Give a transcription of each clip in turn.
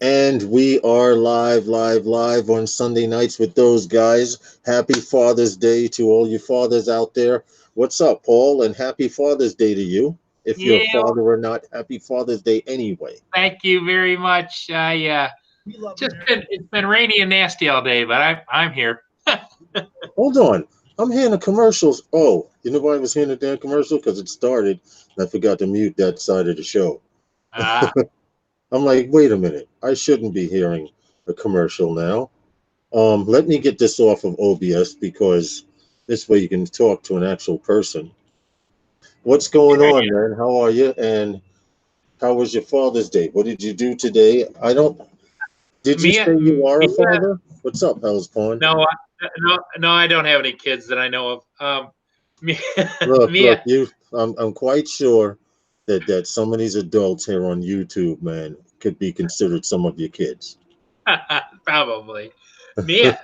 And we are live on Sunday nights with those guys. Happy Father's Day to all you fathers out there. What's up, Paul? And happy Father's Day to you. If you're a Yeah, father or not, happy Father's Day anyway. thank you very much. I just been it's been rainy and nasty all day, but I'm here. Hold on. I'm hearing the commercials. Oh, you know why I was hearing the damn commercial? Because it started and I forgot to mute that side of the show. Ah, I'm like, wait a minute. I shouldn't be hearing a commercial now. Let me get this off of OBS because this way you can talk to an actual person. What's going on, man? How are you? And how was your Father's Day? What did you do today? I don't. Did you Mia, say you are a Mia. father? What's up, Hell's Pawn? No, I don't have any kids that I know of. Mia, Look, Mia. you. I'm quite sure that some of these adults here on YouTube, man, could be considered some of your kids. Probably. Mia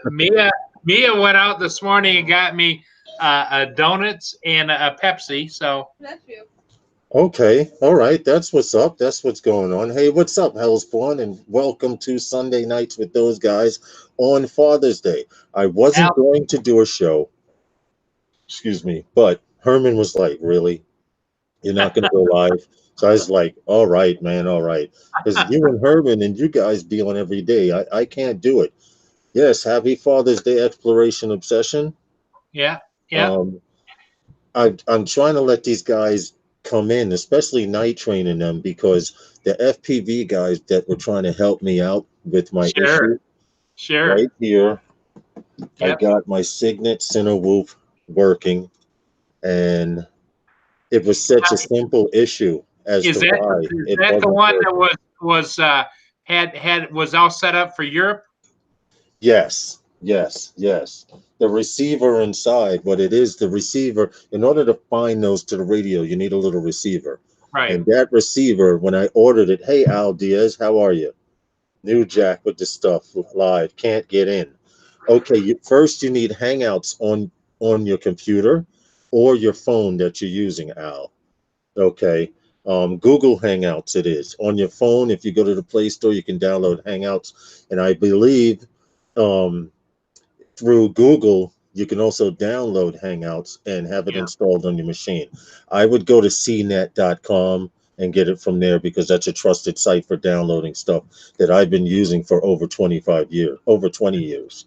went out this morning and got me donuts and a Pepsi. So Okay, all right, that's what's up. That's what's going on. Hey, what's up, Hellspawn, and welcome to Sunday Nights with those guys on Father's Day. I wasn't Al, going to do a show, excuse me, but Herman was like, "Really? You're not going to go live?" So I was like, "All right, man, all right," because you and Herman and you guys be on every day. I can't do it. Yes, happy Father's Day, Exploration Obsession. yeah, yeah, Um, I'm trying to let these guys come in, especially night training them, because the FPV guys that were trying to help me out with my sure, issue sure. right here, I Yep. got my Signet Center Whoop working, and it was such a simple issue as Is to that why is it that the wasn't one that working. was had was all set up for Europe? Yes, yes, yes. The receiver inside, what it is, the receiver, in order to find those to the radio, you need a little receiver. Right. And that receiver, when I ordered it, hey, Al Diaz, how are you? New Jack with the stuff live, can't get in. Okay, first you need Hangouts on your computer or your phone that you're using, Al. Okay. Google Hangouts it is. On your phone, if you go to the Play Store, you can download Hangouts. And I believe um, through Google, you can also download Hangouts and have it Yeah. installed on your machine. I would go to cnet.com and get it from there because that's a trusted site for downloading stuff that I've been using for over 25 years, over 20 years.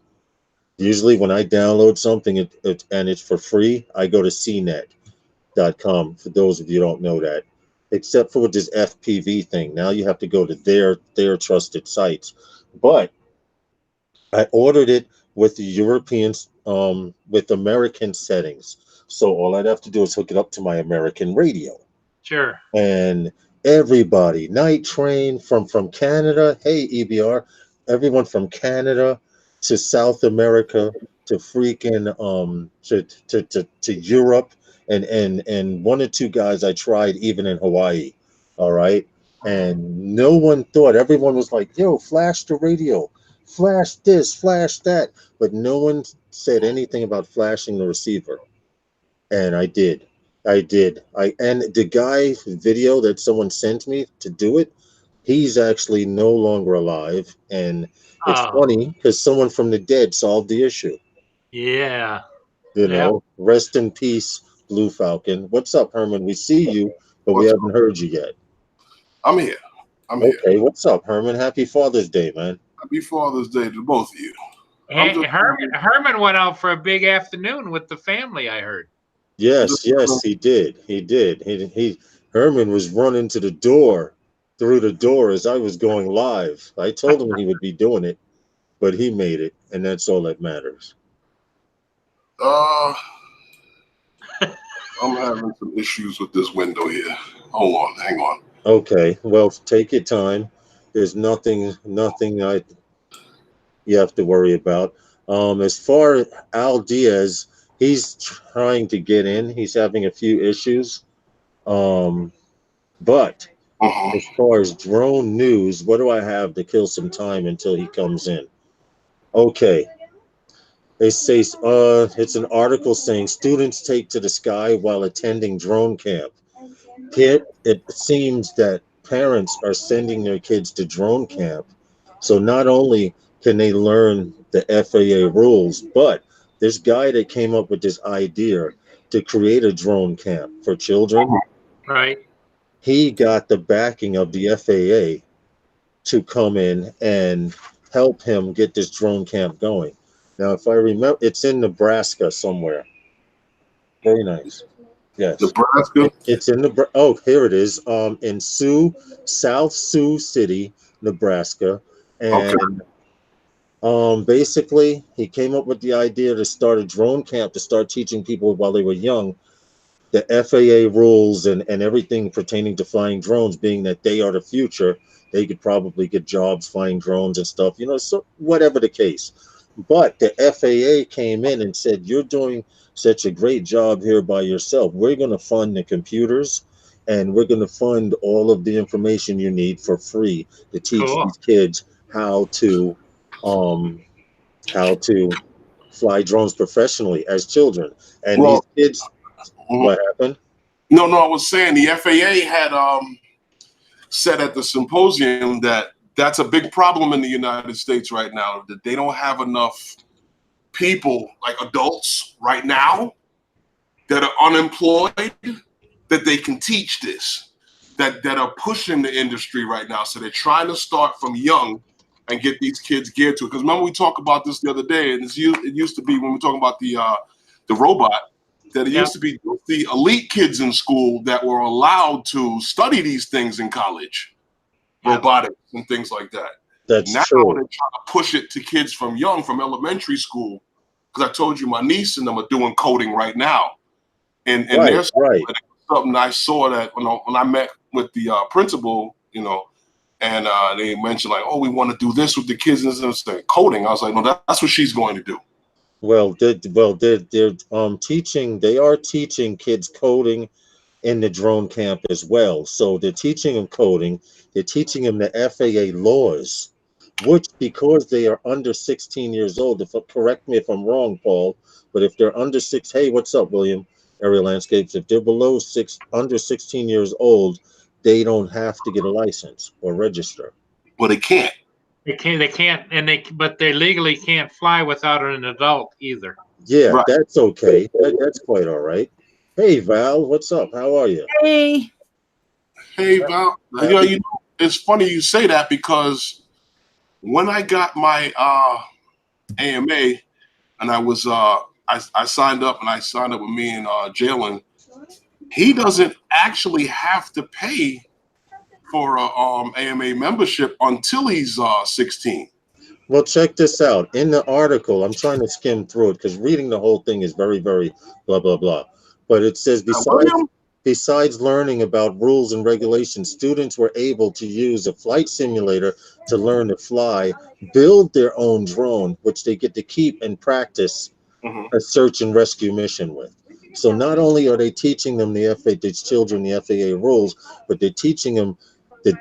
Usually when I download something and it's for free, I go to cnet.com for those of you who don't know that. Except for with this FPV thing. Now you have to go to their trusted sites. But I ordered it with the European, with American settings. So all I'd have to do is hook it up to my American radio. Sure. And everybody, Night Train from Canada, hey EBR, everyone from Canada to South America to freaking to Europe and one or two guys I tried even in Hawaii. All right. And no one thought, everyone was like, yo, flash the radio, flash this, flash that. But no one said anything about flashing the receiver. And I did. I did. I and the guy video that someone sent me to do it, he's actually no longer alive. And it's Oh, funny because someone from the dead solved the issue. yeah. You Yep. know, rest in peace, Blue Falcon. What's up, Herman? We see you, but we What's haven't heard you yet. I'm here. I'm here. Okay, what's up, Herman? Happy Father's Day, man. Happy Father's Day to both of you. I'm Hey, just, Herman went out for a big afternoon with the family, I heard. I'm just Yes, yes, he did. He did. He Herman was running to the door through the door as I was going live. I told him he would be doing it, but he made it, and that's all that matters. uh, I'm having some issues with this window here. Hold on, hang on. Okay, well, take your time. There's nothing you have to worry about. As far as Al Diaz, he's trying to get in. He's having a few issues. Um, but Uh-huh. as far as drone news, what do I have to kill some time until he comes in? Okay, they say it's an article saying students take to the sky while attending drone camp. It seems that parents are sending their kids to drone camp So not only can they learn the FAA rules, but this guy that came up with this idea to create a drone camp for children, Right. he got the backing of the FAA to come in and help him get this drone camp going. Now, if I remember, it's in Nebraska somewhere. Very nice. Yes. Nebraska. It's in the oh, here it is. In South Sioux City, Nebraska, Okay. and basically he came up with the idea to start a drone camp to start teaching people while they were young the FAA rules and everything pertaining to flying drones, being that they are the future. They could probably get jobs flying drones and stuff, so whatever the case. But the FAA came in and said, "You're doing such a great job here by yourself. We're going to fund the computers and we're going to fund all of the information you need for free to teach Cool. these kids um, how to fly drones professionally as children." And these Well, kids, mhm. what happened? No, I was saying the FAA had said at the symposium that that's a big problem in the United States right now, that they don't have enough people, like adults right now, that are unemployed, that they can teach this, that are pushing the industry right now. So they're trying to start from young and get these kids geared to it. Because remember we talked about this the other day, and it used to be when we were talking about the robot, that it Yep. used to be the elite kids in school that were allowed to study these things in college, Yep. robotics and things like that. That's Now they're true. trying to push it to kids from young, from elementary school. Because I told you my niece and them are doing coding right now. And Right, there's right. something I saw that when I met with the principal, and they mentioned like, oh, we want to do this with the kids and coding. I was like, no, that's what she's going to do. They're teaching. They are teaching kids coding in the drone camp as well. So they're teaching them coding. They're teaching them the FAA laws, which because they are under 16 years old. If correct me if I'm wrong, Paul, but if they're under six, hey, what's up, William? Area Landscapes. If they're under 16 years old, they don't have to get a license or register. But they can't. They can't, but they legally can't fly without an adult either. Yeah, Right. that's okay. That's quite all right. Hey, Val, what's up? How are you? Hey. Hey, Val, Happy. it's funny you say that because when I got my AMA and I signed up and I signed up with me and Jalen, he doesn't actually have to pay for a AMA membership until he's 16. Well, check this out. In the article, I'm trying to skim through it because reading the whole thing is very, very blah blah blah. But it says William? besides learning about rules and regulations, students were able to use a flight simulator to learn to fly, build their own drone, which they get to keep and practice Mhm. a search and rescue mission with. So not only are they teaching them these children the FAA rules, but they're teaching them the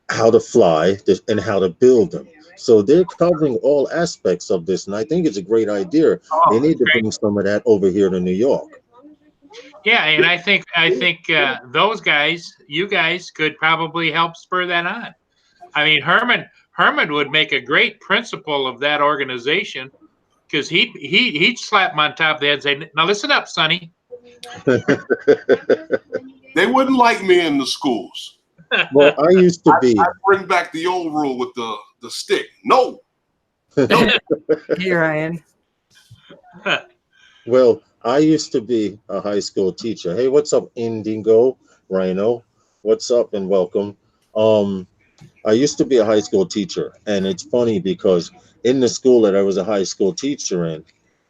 how to fly and how to build them. So they're covering all aspects of this, and I think it's a great idea. They Oh, need it's to great. bring some of that over here to New York. Yeah, and I think those guys, you guys, could probably help spur that on. I mean, Herman would make a great principal of that organization because he'd slap him on top of the head and say, "Now listen up, Sonny." They wouldn't like me in the schools. Well, I used to be. I bring back the old rule with the stick. No. Hey, Ryan. Well, I used to be a high school teacher. Hey, what's up, Indigo Rhino? What's up and welcome. Um, I used to be a high school teacher, and it's funny because in the school that I was a high school teacher in,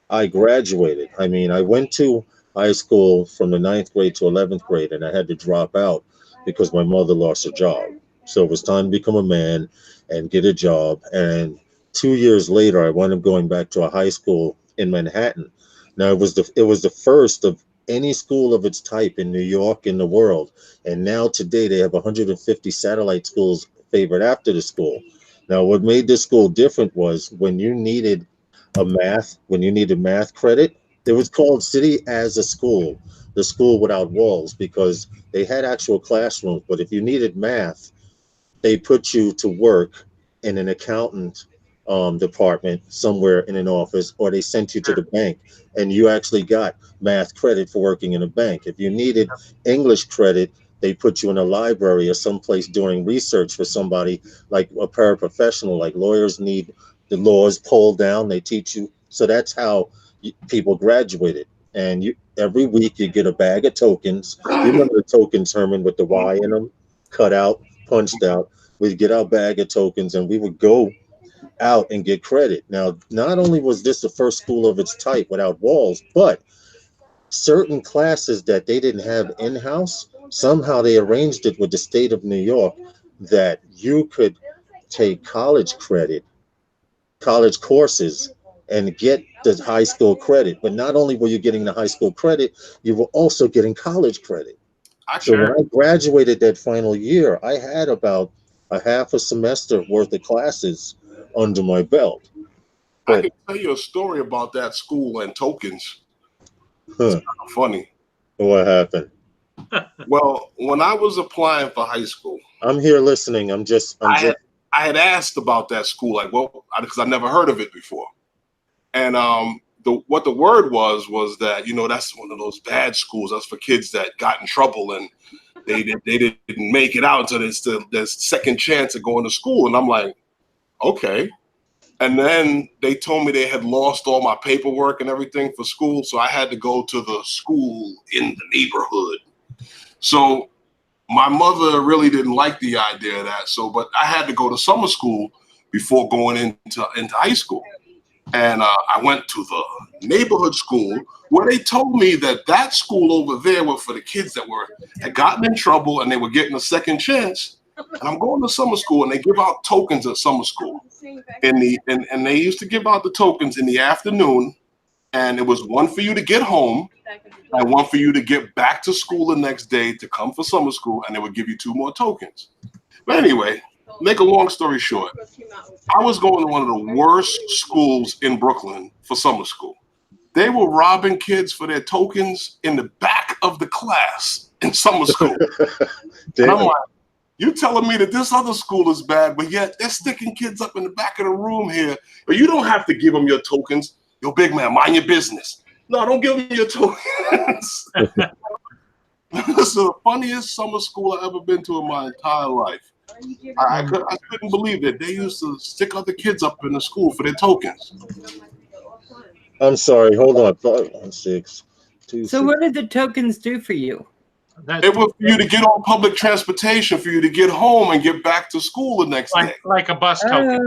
I graduated. I mean, I went to high school from the ninth grade to 11th grade, and I had to drop out because my mother lost her job. So it was time to become a man and get a job. And 2 years later, I wound up going back to a high school in Manhattan. Now it was the first of any school of its type in New York in the world. And now today they have 150 satellite schools favored after the school. Now, what made this school different was when you needed math credit, it was called City as a School, the school without walls, because they had actual classrooms. But if you needed math, they put you to work in an accountant department somewhere in an office, or they sent you to the bank and you actually got math credit for working in a bank. If you needed English credit, they put you in a library or someplace doing research for somebody like a paraprofessional, like lawyers need the laws pulled down. They teach you. So that's how people graduated. And you every week you get a bag of tokens. You remember the tokens, Herman, with the Y in them, cut out, punched out. We'd get our bag of tokens and we would go out and get credit. Now, not only was this the first school of its type without walls, but certain classes that they didn't have in-house, somehow they arranged it with the state of New York that you could take college credit, college courses, and get the high school credit. But not only were you getting the high school credit, you were also getting college credit. So when I graduated that final year, I had about a half a semester worth of classes under my belt. I But can tell you a story about that school and tokens. It's huh, kind of funny. what happened? Well, when I was applying for high school, I'm here listening. I'm just I had asked about that school, like, well, because I never heard of it before. And what the word was that, you know, that's one of those bad schools. That's for kids that got in trouble and they didn't make it out until it's the second chance of going to school. And I'm like, okay. And then they told me they had lost all my paperwork and everything for school. So I had to go to the school in the neighborhood. So my mother really didn't like the idea of that. So, but I had to go to summer school before going into high school. And I went to the neighborhood school where they told me that school over there was for the kids that had gotten in trouble and they were getting a second chance. And I'm going to summer school and they give out tokens at summer school. And they used to give out the tokens in the afternoon. And it was one for you to get home and one for you to get back to school the next day to come for summer school. And they would give you 2 more tokens. But anyway, make a long story short, I was going to one of the worst schools in Brooklyn for summer school. They were robbing kids for their tokens in the back of the class in summer school. And I'm like, you telling me that this other school is bad, but yet they're sticking kids up in the back of the room here. But you don't have to give them your tokens. Yo, big man, mind your business. No, don't give them your tokens. This is the funniest summer school I've ever been to in my entire life. I couldn't believe it. They used to stick other kids up in the school for their tokens. I'm sorry. Hold on. 516 So what did the tokens do for you? It was for you to get on public transportation, for you to get home and get back to school the next day. Like a bus token.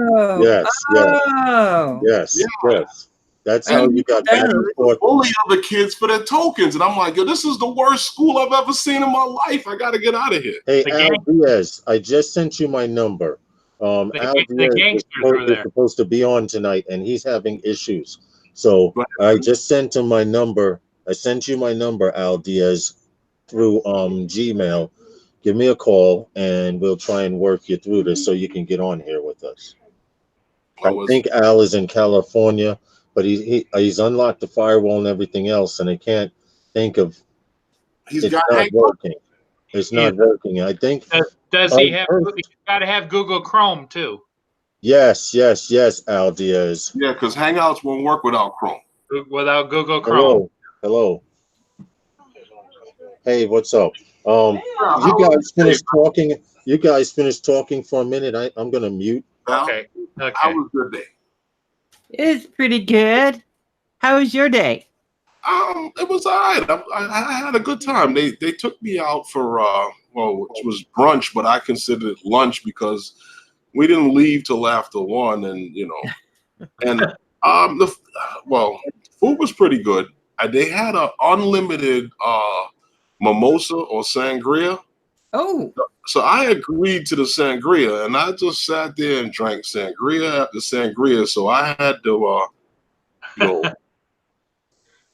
Yes. Oh. Yes. Yeah. Yes. That's how you got back and forth. Bully other kids for their tokens. And I'm like, yo, this is the worst school I've ever seen in my life. I got to get out of here. Hey, Al Diaz, I just sent you my number. Al Diaz is supposed to be on tonight, and he's having issues. So I just sent him my number. I sent you my number, Al Diaz, through Gmail. Give me a call, and we'll try and work you through this so you can get on here with us. I think Al is in California, but he's unlocked the firewall and everything else, and I can't think of. It's not working. It's not working. I think. Does he have? He's got to have Google Chrome too. Yes, Al Diaz. Yeah, because Hangouts won't work without Chrome. Without Google Chrome. Hello. Hey, what's up? You guys finished talking. You guys finished talking for a minute. I'm gonna mute. Okay. How was your day? It's pretty good. How was your day? It was all right. I had a good time. They took me out for which was brunch, but I considered it lunch because we didn't leave till after 1, and food was pretty good. They had an unlimited mimosa or sangria. Oh. So I agreed to the sangria, and I just sat there and drank sangria after sangria. So I had to,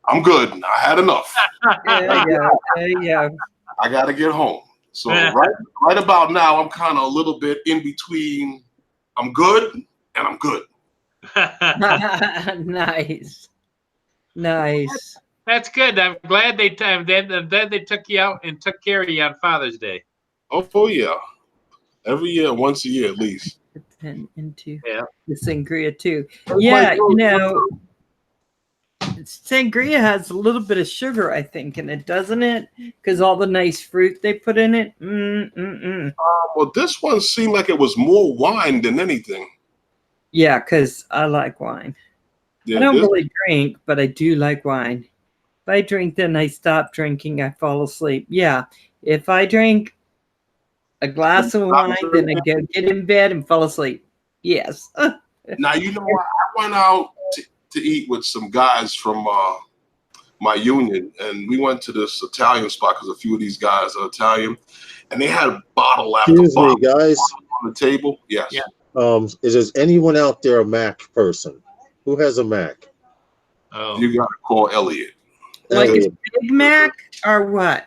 I'm good. I had enough. There you go. I got to get home. So right about now, I'm kind of a little bit in between. I'm good and I'm good. Nice. That's good. I'm glad they took you out and took care of you on Father's Day. Oh yeah, every year, once a year at least. and into Yeah. the sangria too. Everybody Yeah, knows you know, sangria has a little bit of sugar, I think, in it, doesn't it? Because all the nice fruit they put in it. Well, this one seemed like it was more wine than anything. Yeah, because I like wine. Yeah, I don't this, really drink, but I do like wine. If I drink, then I stop drinking. I fall asleep. Yeah, if I drink a glass of wine, then I go get in bed and fall asleep. Yes. now you know what? I went out to eat with some guys from my union, and we went to this Italian spot because a few of these guys are Italian, and they had bottle after Excuse me, bottle guys. on the table. Yes. Yeah. Is anyone out there a Mac person? Who has a Mac? Oh. You got to call Elliot. Like a Elliot, Big Mac or what?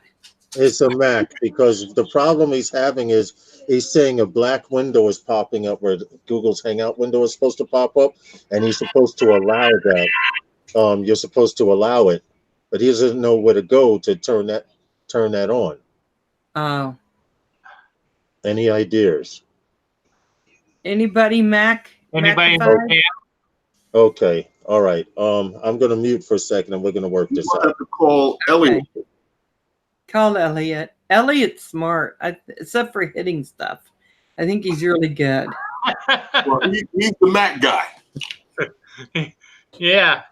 it's a Mac because the problem he's having is he's saying a black window is popping up where Google's Hangout window is supposed to pop up, and he's supposed to allow that. You're supposed to allow it, but he doesn't know where to go to turn that on. Oh, Any ideas? anybody Anybody in Macified? Japan? Okay, all right. I'm gonna mute for a second, and we're gonna work You this have out. to call Elliot. Okay. Call Elliot. Elliot's smart, except for hitting stuff. I think he's really good. Well, he's the Mac guy. Yeah.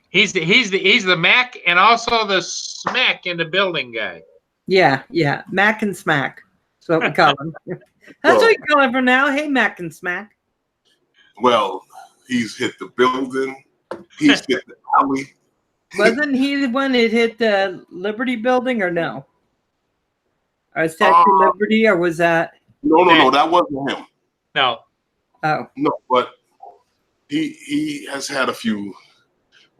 He's the Mac and also the smack in the building guy. Yeah, Mac and Smack. That's what we call him. That's what we call him for now. Hey, Mac and Smack. Well, he's hit the building. He's hit the alley. Wasn't he the one that hit the Liberty Building or no? Or Statue of Liberty, or was that? No, that wasn't him. No. Oh, No, but he has had a few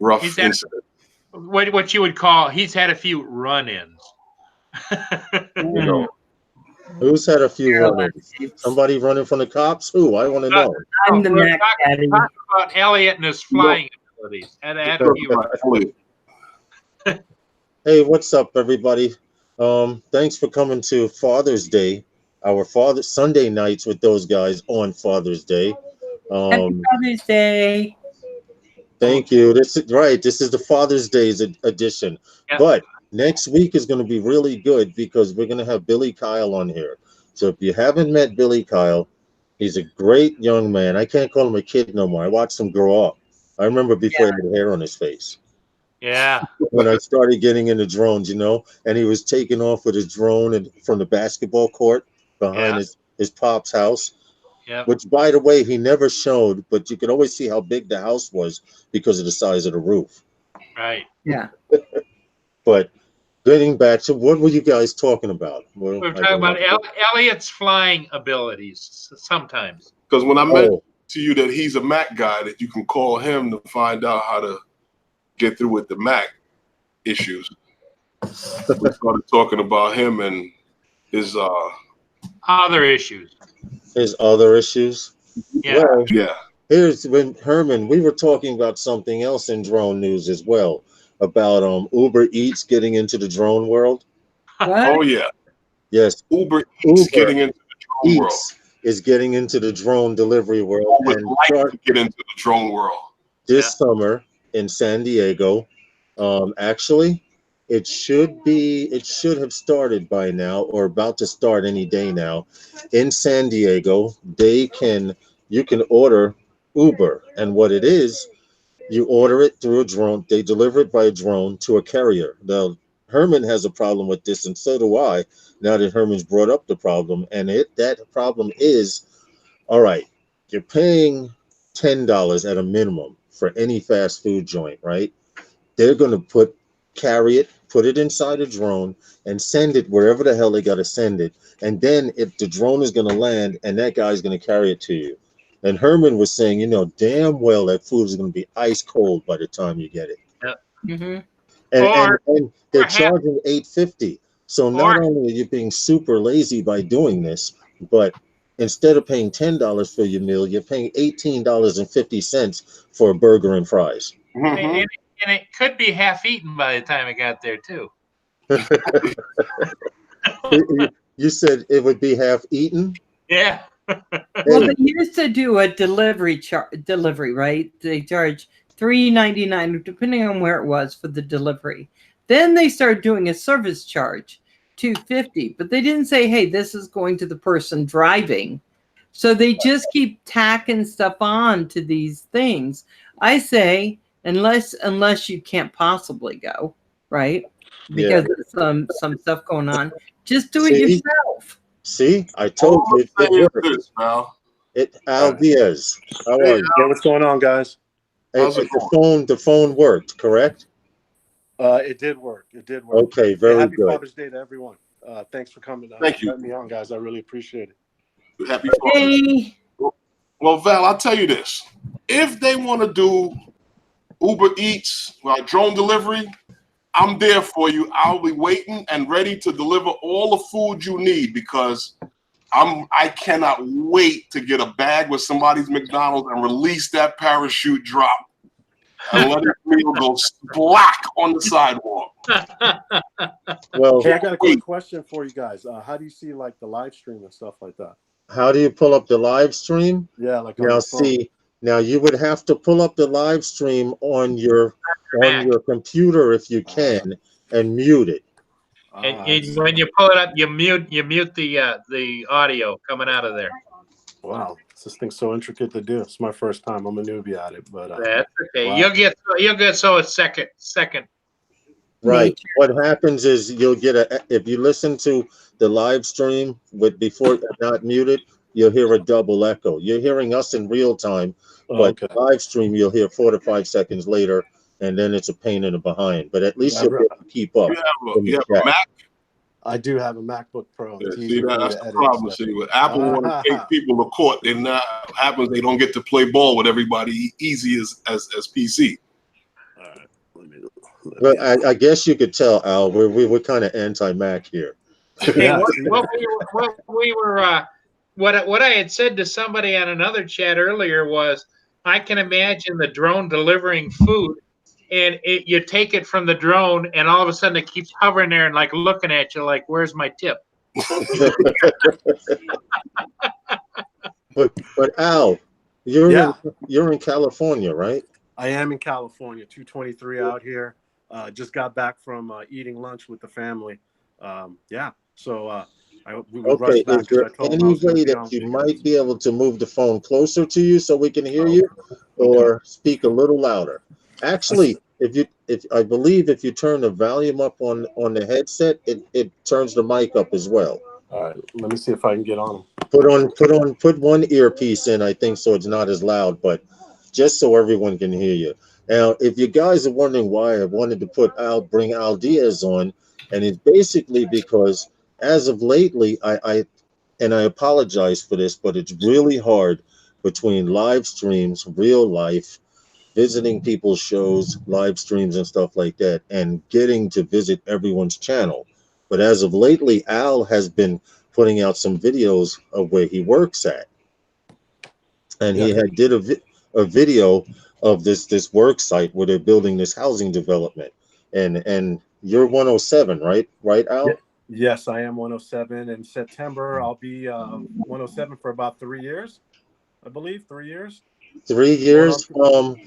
rough He's had- incidents. What you would call he's had a few run-ins. You know, Who's had a few Carolina run-ins? Chiefs. Somebody running from the cops? Who? I want to know. I'm the We're Mac talking Daddy. about Elliot and his flying abilities. Had a few. Elliot. Hey, what's up, everybody? Thanks for coming to Father's Day. Our Sunday nights with those guys on Father's Day. Happy Father's Day. Thank you. This is right. This is the Father's Day's edition. Yeah. But next week is going to be really good because we're going to have Billy Kyle on here. So if you haven't met Billy Kyle, he's a great young man. I can't call him a kid no more. I watched him grow up. I remember before he had hair on his face. Yeah. When I started getting into drones, and he was taking off with his drone and from the basketball court behind his pop's house. Yeah. Which, by the way, he never showed, but you could always see how big the house was because of the size of the roof. Right. Yeah. But getting back to what were you guys talking about? Well, We're talking about Elliot's flying abilities sometimes. Because when I mentioned to you that he's a Mac guy, that you can call him to find out how to get through with the Mac issues. We started talking about him and his Other issues. His other issues. Yeah. Well, yeah. here's when Herman, we were talking about something else in drone news as well about Uber Eats getting into the drone world. What? Oh yeah. Yes, Uber Eats getting into the drone world. Is getting into the drone delivery world Would and like to get into the drone world this summer in San Diego. Actually, it should have started by now or about to start any day now. In San Diego, you can order Uber, and what it is, you order it through a drone. They deliver it by a drone to a carrier. Now, Herman has a problem with this, and so do I. Now that Herman's brought up the problem, and that problem is, all right, you're paying $10 at a minimum for any fast food joint, right? They're going to carry it, put it inside a drone, and send it wherever the hell they got to send it. And then if the drone is going to land, and that guy's going to carry it to you. And Herman was saying, damn well that food is going to be ice cold by the time you get it. Mm-hmm. And they're charging $8.50. So not only are you being super lazy by doing this, but instead of paying $10 for your meal, you're paying $18.50 for a burger and fries. Mm-hmm. And it could be half eaten by the time it got there too. You said it would be half eaten? Yeah. Well, Hey, they used to do a delivery, right? They charge $3.99 depending on where it was for the delivery. Then they started doing a service charge, $2.50, but they didn't say, "Hey, this is going to the person driving." So they just keep tacking stuff on to these things. I say, unless you can't possibly go, right? yeah. Because of some stuff going on, just do it See, yourself. see, I All told I'm you it saying is worked. this, Val. It All Al right. Diaz, how Hey, are you? Hey, what's going on, guys? Hey, how's it going? the phone worked, correct? It did work. It did work. Okay, Hey, very happy good. Father's Day to everyone. Thanks for coming, Thank you. letting me on, guys. I really appreciate it. Happy Father's Day. Hey, Well, Val, I'll tell you this. If they want to do Uber Eats, drone delivery, I'm there for you. I'll be waiting and ready to deliver all the food you need because I cannot wait to get a bag with somebody's McDonald's and release that parachute drop and let it meal go black on the sidewalk. Well, Hey, I got a quick Wait, question for you guys. How do you see like the live stream and stuff like that? how do you pull up the live stream? Yeah, like on Now the phone. see, now you would have to pull up the live stream on Mac. your computer if you Ah, can and mute it. I see. When you pull it up, you mute the audio coming out of there. Wow, this thing's so intricate to do. It's my first time. I'm a newbie at it, but That's okay. wow. You'll get so a second. Right. nature. What happens is you'll get if you listen to the live stream with before not muted, you'll hear a double echo. You're hearing us in real time, Oh, but okay. live stream you'll hear 4 to 5 seconds later, and then it's a pain in the behind. But at least Yeah, you'll be able to keep up in you the have a chat. Mac? I do have a MacBook Pro. Yeah, It's see, easier for me that's to the edit and problem. stuff. See, with Apple want to take people to court, then that happens. They don't get to play ball with everybody easy as PC. All right. Let Well, me I guess you could tell, Al, we're kind of anti-Mac here. Hey, Yeah, what I had said to somebody on another chat earlier was, I can imagine the drone delivering food, and you take it from the drone, and all of a sudden it keeps hovering there and like looking at you, like, "Where's my tip?" But Al, yeah. you're in California, right? I am in California, 223 out here. Just got back from eating lunch with the family. Yeah, so we Okay, rushed back is because I there told them I any was going to way be that on you with you might guys. be able to move the phone closer to you so we can hear Oh, you, okay. or speak a little louder? I s- Actually, if I believe if you turn the volume up on the headset, it turns the mic up as well. All right, let me see if I can get on them. Put one earpiece in, I think, so it's not as loud, but just so everyone can hear you. Now, if you guys are wondering why I wanted to bring Al Diaz on, and it's basically because as of lately, I apologize for this, but it's really hard between live streams, real life, visiting people's shows, live streams, and stuff like that, and getting to visit everyone's channel. But as of lately, Al has been putting out some videos of where he works at, and Yeah, he had did a video of this work site where they're building this housing development, and you're 107, right, yeah. Al? Yes, I am 107. In September, I'll be 107 for about 3 years, I believe. 3 years. Three Going on. years. In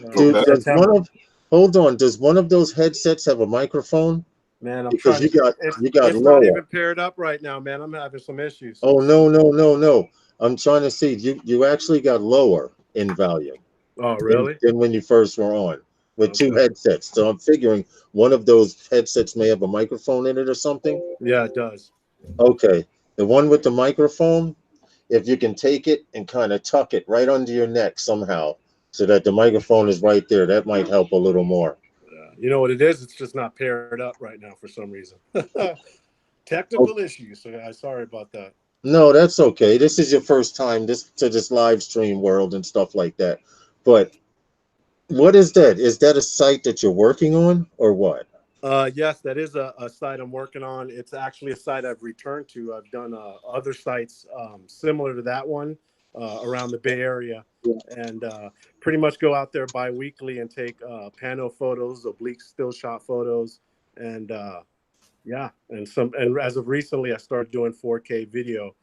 Okay. Does one September. of hold on? Does one of those headsets have a microphone? Man, I'm Because trying to get you got it's not lower. even paired up right now, man. I'm having some issues. Oh no no! I'm trying to see. You actually got lower in volume Oh, really? than when you first were on with two Okay. headsets. So I'm figuring one of those headsets may have a microphone in it or something. Yeah, it does. Okay, the one with the microphone, if you can take it and kind of tuck it right under your neck somehow so that the microphone is right there, that might help a little more. You know what it is? It's just not paired up right now for some reason. Technical issues. So sorry about that. No, that's okay. This is your first time this live stream world and stuff like that. But what is that? Is that a site that you're working on or what? Yes, that is a site I'm working on. It's actually a site I've returned to. I've done other sites similar to that one around the Bay Area, and pretty much go out there bi-weekly and take pano photos, oblique still shot photos, and yeah, and as of recently, I started doing 4K video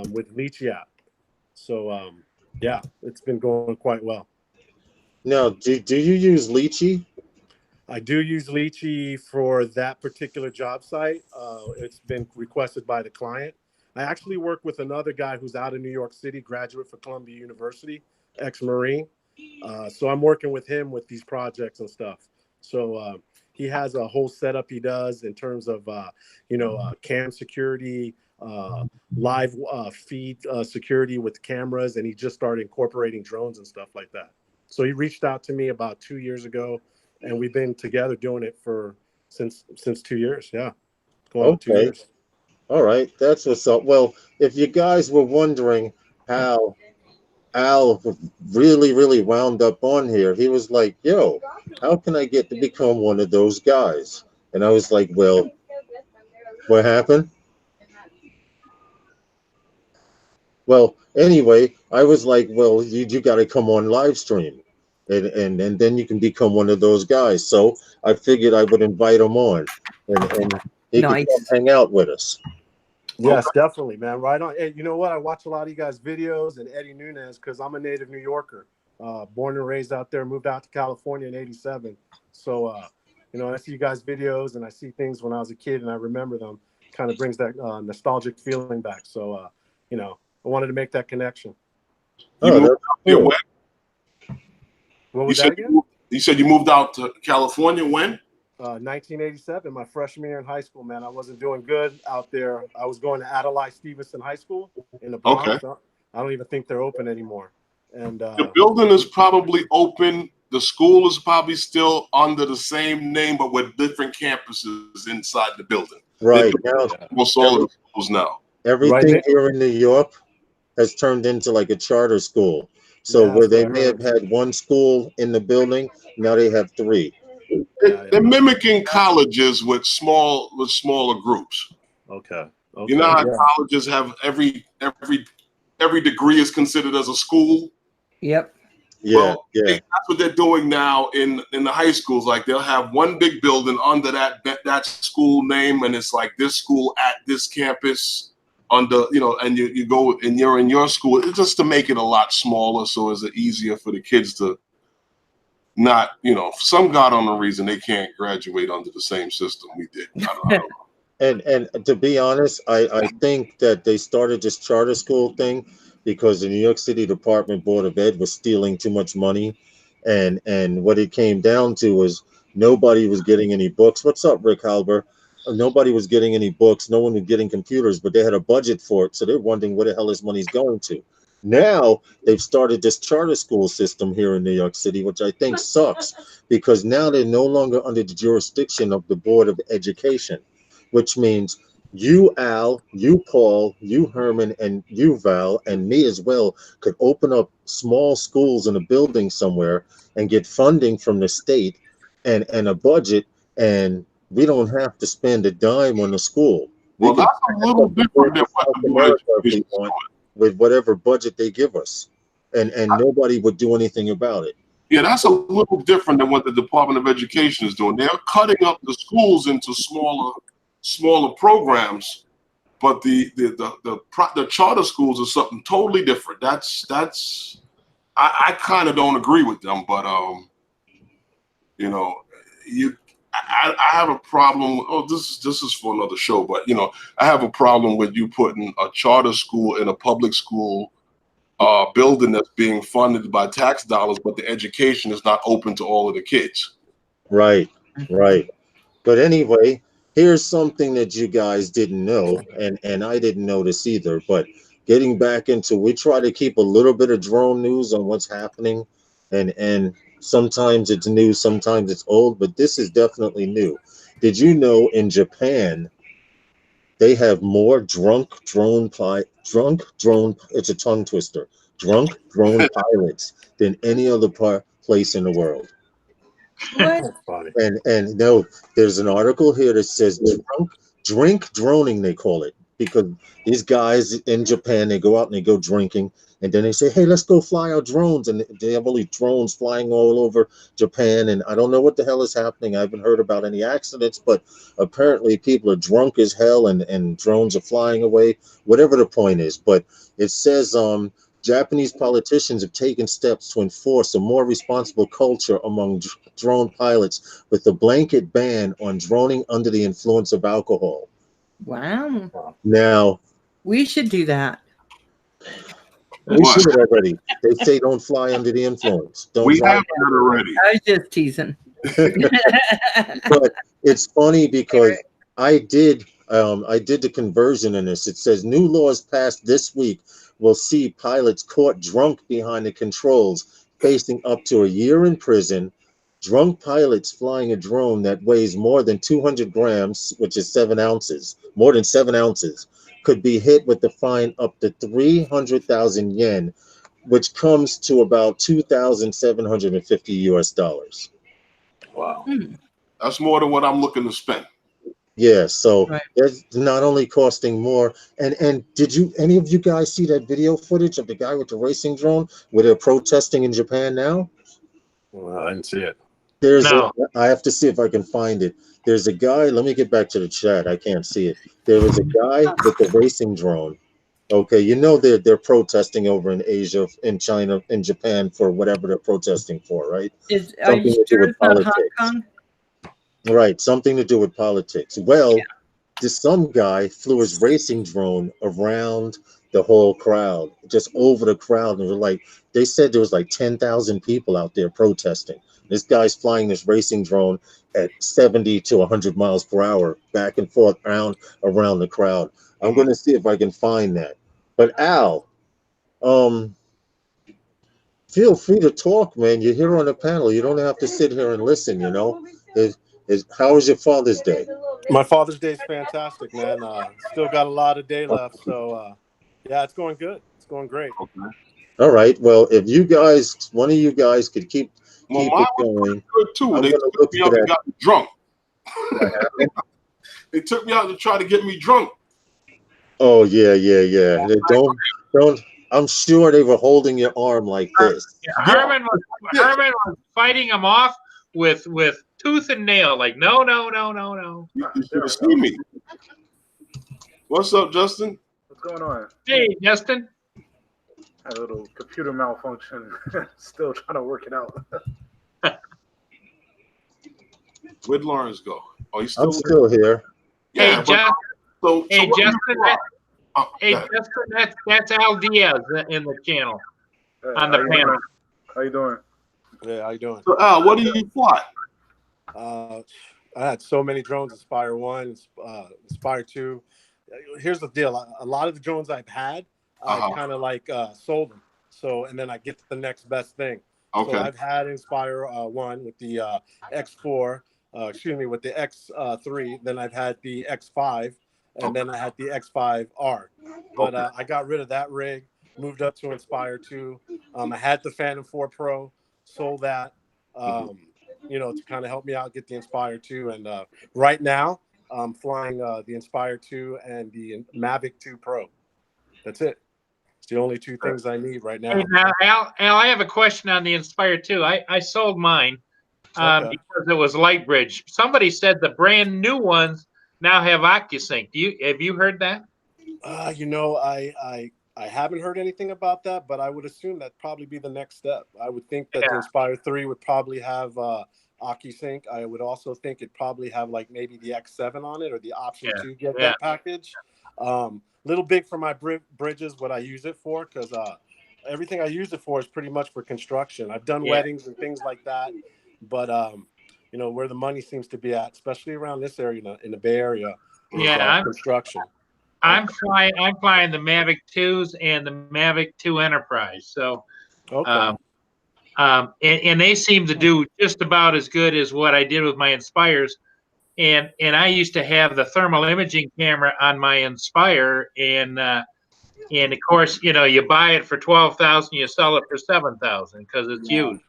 with Lychee app. So yeah, it's been going quite well. Now, do you use Lychee? I do use Lychee for that particular job site. It's been requested by the client. I actually work with another guy who's out of New York City, graduate for Columbia University, ex-Marine. So I'm working with him with these projects and stuff. So he has a whole setup he does in terms of, cam security, live feed security with cameras, and he just started incorporating drones and stuff like that. So he reached out to me about 2 years ago, and we've been together doing it for since 2 years. Yeah, going on two Okay. years. All right. That's what's up. Well, if you guys were wondering how Al really, really wound up on here, he was like, yo, how can I get to become one of those guys? And I was like, well, what happened? Well, anyway, I was like, well, you got to come on live stream, and then you can become one of those guys. So I figured I would invite him on, and he could come Nice. hang out with us. Yes, definitely, man. Right on. Hey, you know what? I watch a lot of you guys' videos and Eddie Nunez because I'm a native New Yorker, born and raised out there. Moved out to California in '87. So, I see you guys' videos and I see things when I was a kid and I remember them. Kind of brings that nostalgic feeling back. So, I wanted to make that connection. You Oh, moved that's out here cool. when? What You was said that again? you said you moved out to California when? 1987, my freshman year in high school, man. I wasn't doing good out there. I was going to Adlai Stevenson High School in the Okay. Bronx. I don't even think they're open anymore. And The building is probably open. The school is probably still under the same name, but with different campuses inside the building. They're Right doing now, almost all of the schools now. right everything now, here in New York has turned into like a charter school. So yeah, where that's what they I may have heard. had one school in the building, now they have three. Yeah, They're yeah. mimicking colleges with smaller groups. Okay, You know okay, how yeah. colleges have every degree is considered as a school. Yep. Yeah, Well, yeah, that's what they're doing now in the high schools. Like they'll have one big building under that school name, and it's like this school at this campus under and you go and you're in your school. It's just to make it a lot smaller, so it's easier for the kids to not for some god unknown reason they can't graduate under the same system we did. I don't know. and to be honest, I think that they started this charter school thing because the New York City Department Board of Ed was stealing too much money, and what it came down to was nobody was getting any books. What's up, Rick Halber? Nobody was getting any books. No one was getting computers, but they had a budget for it, so they're wondering where the hell this money's going to. Now they've started this charter school system here in New York City, which I think sucks because now they're no longer under the jurisdiction of the Board of Education, which means you, Al, you, Paul, you, Herman, and you, Val, and me as well could open up small schools in a building somewhere and get funding from the state and a budget, and we don't have to spend a dime on the school. We Well, can that's a back little up the different Board than of what South the Board of America if we Education is want doing. with whatever budget they give us, and nobody would do anything about it. Yeah, that's a little different than what the Department of Education is doing. They're cutting up the schools into smaller programs, but the charter schools are something totally different. I kind of don't agree with them, but you know, you I have a problem. Oh, this is for another show, but I have a problem with you putting a charter school in a public school building that's being funded by tax dollars, but the education is not open to all of the kids. Right, right. But anyway, here's something that you guys didn't know, and I didn't notice either. But getting back into, we try to keep a little bit of drone news on what's happening, and sometimes it's new, sometimes it's old, but this is definitely new. Did you know in Japan they have more drunk drone, it's a tongue twister, drunk drone pilots than any other place in the world? What? That's funny. And no, there's an article here that says drink droning, they call it, because these guys in Japan, they go out and they go drinking, and then they say, hey, let's go fly our drones, and they have all these drones flying all over Japan, and I don't know what the hell is happening. I haven't heard about any accidents, but apparently people are drunk as hell, and drones are flying away, whatever the point is. But it says Japanese politicians have taken steps to enforce a more responsible culture among drone pilots with a blanket ban on droning under the influence of alcohol. Wow. Now, We should do that. we What? did it already. They say don't fly under the influence. Don't We drive. have that already. I was just teasing. But it's funny because I did the conversion in this. It says new laws passed this week will see pilots caught drunk behind the controls facing up to a year in prison. Drunk pilots flying a drone that weighs more than 200 grams, which is 7 ounces, more than 7 ounces, could be hit with a fine up to 300,000 yen, which comes to about 2,750 US dollars. Wow. Hmm. That's more than what I'm looking to spend. Yeah, so Right. it's not only costing more. And did you any of you guys see that video footage of the guy with the racing drone where they're protesting in Japan now? Well, I didn't see it. No. I have to see if I can find it. There's a guy, let me get back to the chat. I can't see it. There is a guy with the racing drone. Okay, you know they're protesting over in Asia, in China, in Japan for whatever they're protesting for, right? Are you Something to do sure with it's not Hong politics. Kong? Right, something to do with politics. Well, this some guy flew his racing drone around the whole crowd, just over the crowd, and they said there was like 10,000 people out there protesting. This guy's flying this racing drone at 70 to 100 miles per hour, back and forth around the crowd. I'm going to see if I can find that. But Al, um, feel free to talk, man. You're here on the panel. You don't have to sit here and listen. How was your Father's Day? My Father's Day is fantastic, man. Still got a lot of day left, so yeah, it's going good. It's going great. Okay. All right. Well, if one of you guys could keep Well, it mine was going, good too. I'm They gonna took look me for up and that. got me drunk. They took me out to try to get me drunk. Oh yeah. Don't. I'm sure they were holding your arm like this. Herman was fighting him off with tooth and nail. Like no. You should have seen me. What's up, Justin? What's going on? Hey, Justin. Had a little computer malfunction. Still trying to work it out. Where'd Lawrence go? Oh, he's I'm still still here. Yeah, Hey, Justin. so Hey, what Justin. Hey, go ahead. Justin. That's Al Diaz in the channel Hey, on the how you panel. doing? How you doing? Yeah, how you doing? So Al, what do you fly? I had so many drones: Inspire 1, Inspire 2. Here's the deal: a lot of the drones I've had, I kind of like sold them. So, and then I get the next best thing. Okay. So I've had Inspire 1 with the X4, with the X3. Then I've had the X5, and then I had the X5R. But I got rid of that rig, moved up to Inspire 2. I had the Phantom 4 Pro, sold that, to kind of help me out get the Inspire 2. And right now, I'm flying the Inspire 2 and the Mavic 2 Pro. That's it. It's the only two things I need right now. Hey, now, Al, I have a question on the Inspire 2. I sold mine because it was light bridge. Somebody said the brand new ones now have OcuSync. Have you heard that? I haven't heard anything about that, but I would assume that'd probably be the next step. I would think that the Inspire 3 would probably have OcuSync. I would also think it'd probably have like maybe the X7 on it or the option to get that package. Little big for my bridges, what I use it for, because everything I use it for is pretty much for construction. I've done weddings and things like that, but where the money seems to be at, especially around this area in the Bay Area, is construction. I'm flying the Mavic 2s and the Mavic 2 Enterprise. So, and they seem to do just about as good as what I did with my Inspires. And I used to have the thermal imaging camera on my Inspire, and of course, you buy it for $12,000, you sell it for $7,000 because it's used.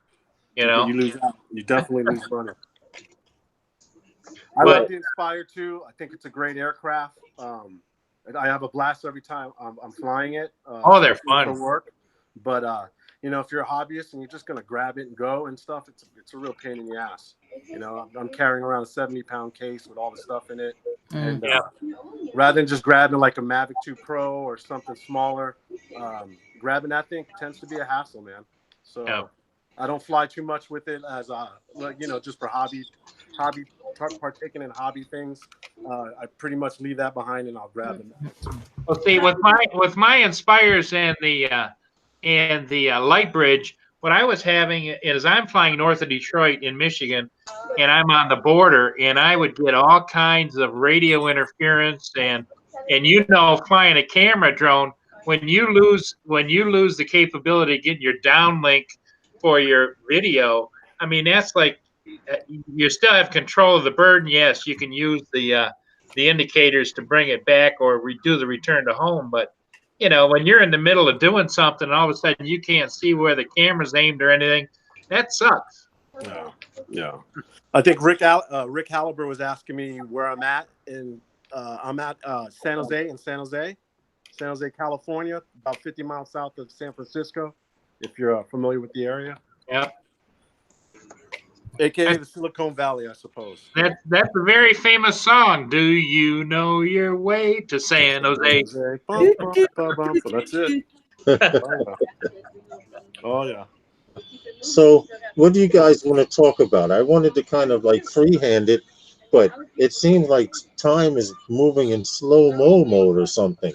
You lose out. You definitely lose money. I love the Inspire 2. I think it's a great aircraft. I have a blast every time I'm flying it. They're fun for work. But if you're a hobbyist and you're just gonna grab it and go and stuff, it's a real pain in the ass. I'm carrying around a 70-pound case with all the stuff in it, and rather than just grabbing like a Mavic 2 Pro or something smaller, grabbing that thing tends to be a hassle, man. So Yeah. I don't fly too much with it as like, just for partaking in hobby things. I pretty much leave that behind and I'll grab it. Well, see, with my Inspires and the Light Bridge, what I was having is I'm flying north of Detroit in Michigan, and I'm on the border, and I would get all kinds of radio interference and flying a camera drone, when you lose the capability of getting your downlink for your video, I mean that's like you still have control of the bird, and yes, you can use the indicators to bring it back or do the return to home, but when you're in the middle of doing something and all of a sudden you can't see where the camera's aimed or anything, that sucks. Yeah, yeah. I think Rick Halliber was asking me where I'm at, and I'm at San Jose, California, about 50 miles south of San Francisco, if you're familiar with the area. Yep. AKA the Silicon Valley, I suppose. That's a very famous song. Do you know your way to San Jose? That's it. Oh yeah. So, what do you guys want to talk about? I wanted to kind of like freehand it, but it seems like time is moving in slow-mo mode or something.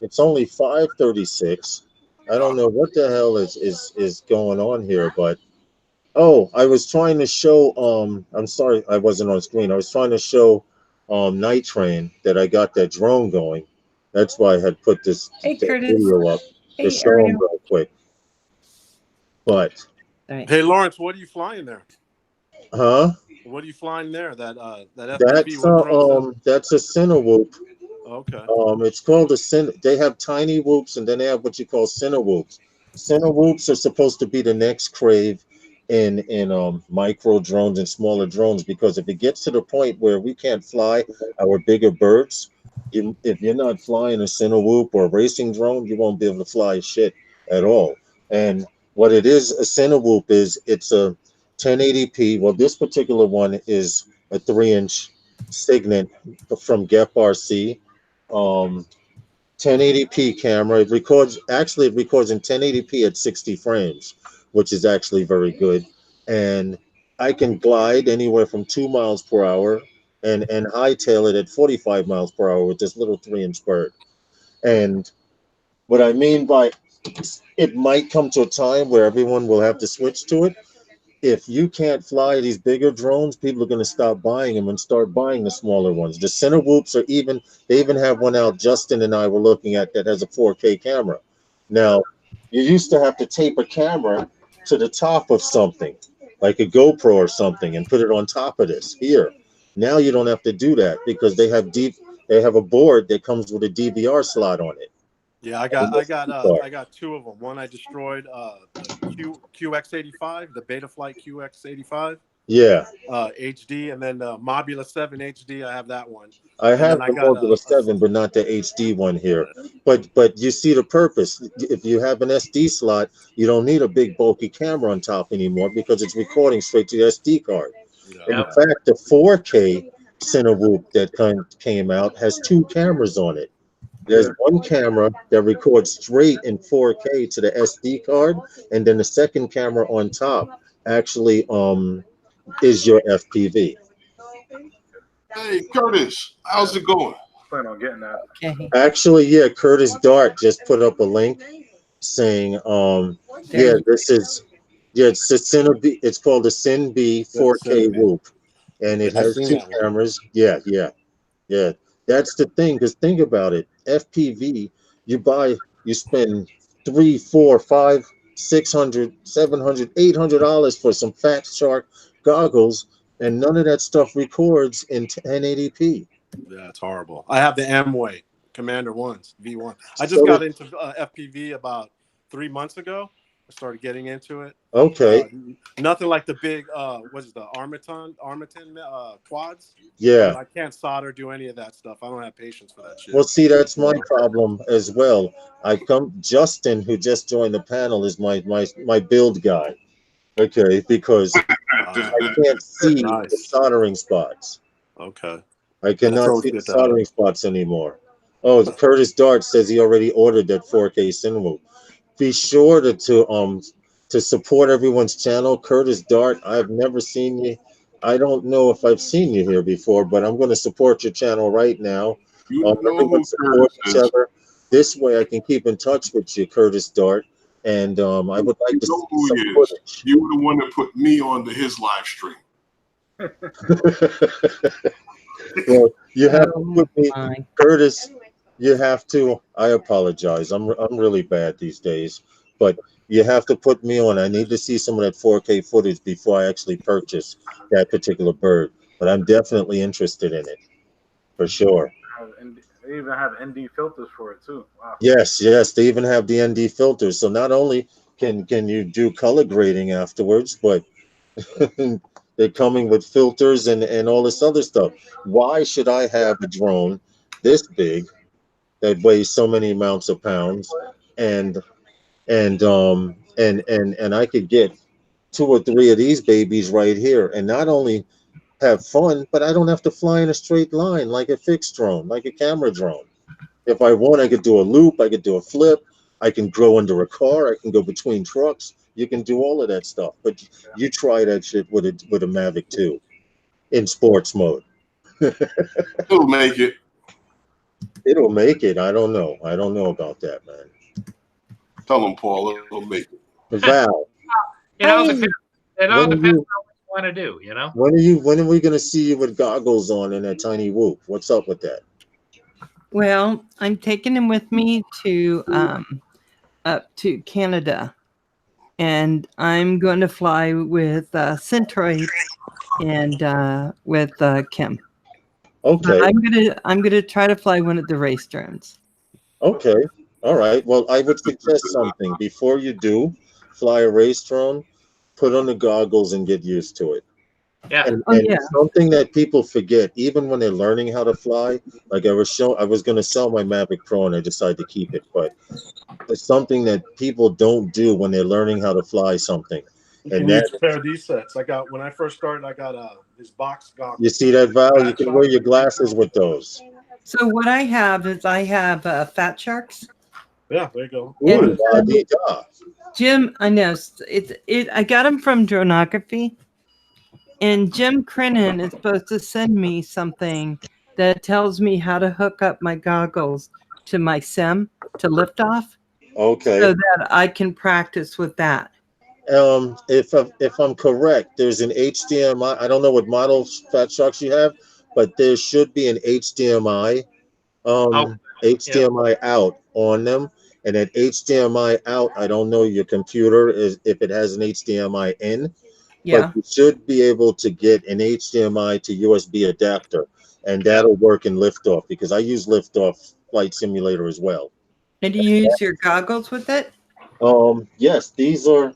It's only 5:36. I don't know what the hell is going on here, but I was trying to show I'm sorry I wasn't on screen. I was trying to show Night Train that I got that drone going. That's why I had put this Hey, Curtis. video up to show them real quick. But hey, Lawrence, what are you flying there? huh? What are you flying there? That FPV, that's a Cinewhoop. Okay. It's called they have tiny whoops and then they have what you call Cinewhoops. Cinewhoops are supposed to be the next crave in micro drones and smaller drones, because if it gets to the point where we can't fly our bigger birds, if you're not flying a Cinewhoop or a racing drone, you won't be able to fly shit at all. And what it is, a Cinewhoop it's a 1080p. Well, this particular one is a 3-inch Signet from Gep RC. 1080p camera. It records in 1080p at 60 frames, which is actually very good. And I can glide anywhere from 2 miles per hour and hightail it at 45 miles per hour with this little 3-inch bird. And what I mean by it might come to a time where everyone will have to switch to it. If you can't fly these bigger drones, people are going to stop buying them and start buying the smaller ones. The Cinewhoops they even have one out Justin and I were looking at that has a 4K camera. Now, you used to have to tape a camera to the top of something, like a GoPro or something, and put it on top of this here. Now you don't have to do that because they have a board that comes with a DVR slot on it. Yeah, I got two of them. One I destroyed, the QX85, the Betaflight QX85. Yeah. HD, and then the Mobula 7 HD. I have that one. I have the Mobula 7, but not the HD one here. But you see the purpose. If you have an SD slot, you don't need a big bulky camera on top anymore because it's recording straight to the SD card. Yeah. In fact, the 4K Cinewhoop that came out has 2 cameras on it. There's one camera that records straight in 4K to the SD card, and then the second camera on top actually is your FPV. Hey, Curtis, how's it going? Plan on getting that. Okay. Actually, yeah, Curtis Dart just put up a link saying, it's called the CinB 4K Whoop, and it has 2 cameras. Yeah. That's the thing, because think about it. FPV, you spend $300, $400, $500, $600, $700, $800 for some Fat Shark goggles, and none of that stuff records in 1080p. Yeah, it's horrible. I have the M-Way Commander 1s, V1. I just got into FPV about 3 months ago. I started getting into it. Okay. Nothing like the big, the Armaton quads? Yeah. I can't solder, do any of that stuff. I don't have patience for that shit. Well, see, that's my problem as well. Justin, who just joined the panel, is my build guy. Okay, because I can't see the soldering spots. Okay. I cannot see the soldering spots anymore. Oh, Curtis Dart says he already ordered that 4K Cinewhoop. be sure to support everyone's channel. Curtis Dart, I've never seen you. I don't know if I've seen you here before, but I'm going to support your channel right now. You know Everyone who support Curtis each is. other. This way I can keep in touch with you, Curtis Dart. And I would like You to know see who some he is. footage. You were the one that put me onto his live stream. Well, you have to Oh put me, my. Curtis. You have to. I apologize. I'm really bad these days, but you have to put me on. I need to see some of that 4K footage before I actually purchase that particular bird. But I'm definitely interested in it for sure. They even have ND filters for it too. Wow. Yes, yes. They even have the ND filters. So not only can you do color grading afterwards, but they're coming with filters and all this other stuff. Why should I have a drone this big that weighs so many amounts of pounds and and I could get two or three of these babies right here and not only have fun, but I don't have to fly in a straight line like a fixed drone, like a camera drone. If I want, I could do a loop, I could do a flip, I can grow under a car, I can go between trucks. You can do all of that stuff. But you try that shit with a Mavic 2 in sports mode. He'll make it. It'll make it. I don't know. I don't know about that, man. Tell him, Paul, he'll make it. Val, It all Hey, depends. It all when are depends you on what you want to do. You know. when are we gonna see you with goggles on and that tiny whoop? What's up with that? well, I'm taking him with me to up to Canada, and I'm going to fly with Centroid and with Kim. But Okay, I'm gonna try to fly one of the race drones. okay, all right. Well, I would suggest something before you do fly a race drone. Put on the goggles and get used to it. Yeah. Oh And yeah, something that people forget, even when they're learning how to fly, like I was going to sell my Mavic Pro and I decided to keep it, but it's something that people don't do when they're learning how to fly something, You and can that use a pair of these sets. I got when I first started. I got this box you goggles. see that, Val, you Fat can wear Shark. your glasses with those. so what I have is I have Fat Sharks. Yeah, there you go. Ooh, And What? la di da. Jim, I know it. I got them from Dronography, and Jim Crennan is supposed to send me something that tells me how to hook up my goggles to my sim to lift off, Okay. so that I can practice with that. If I'm correct, there's an HDMI. I don't know what model Fat Sharks you have, but there should be an HDMI Oh. Yeah. HDMI out on them. And that HDMI out, I don't know your computer is if it has an HDMI in, but Yeah. you should be able to get an HDMI to USB adapter, and Yeah. that'll work in liftoff because I use liftoff flight simulator as well. And do you use your goggles with it? Yes, these are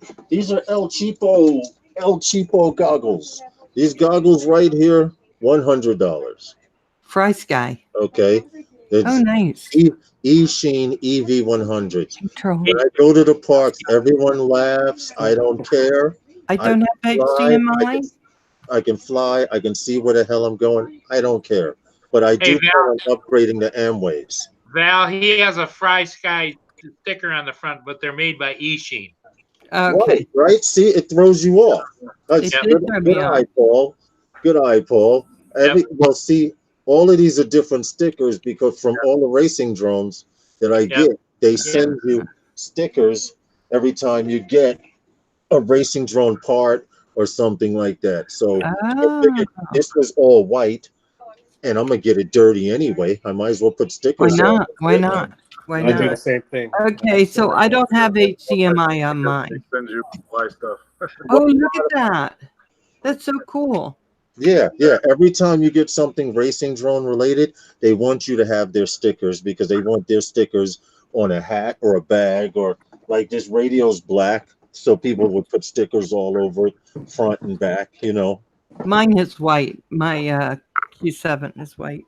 El Cheapo goggles. These goggles right here, $100. Fry Sky. Okay, Oh, it's nice. Sheen EV100s. Control. When I go to the parks, everyone laughs. I don't care. I I don't can have fly. HDMI. I can fly. I can see where the hell I'm going. I don't care. But I Hey do plan Val. on upgrading the Amways. Val. He has a Fry Sky sticker on the front, but they're made by eSheen. Okay. Right, right. See, it throws you off. That's It Yep. did good. throw Good me off. eye, Paul. Good eye, Paul. Yep. Well, see, all of these are different stickers because from all the racing drones that I Yep. get, they Yeah. send you stickers every time you get a racing drone part or something like that. So I Oh, figured this was all white, and I'm gonna get it dirty anyway. I might as well put why stickers on not? Why it. not? Why I do the not? same thing. Okay, so I don't have HDMI on They mine. send you fly stuff. Oh, look at that. That's so cool. Yeah, yeah. Every time you get something racing drone related, they want you to have their stickers because they want their stickers on a hat or a bag or like this radio's black, so people would put stickers all over it, front and back, you know. Mine is white. My Q7 is white.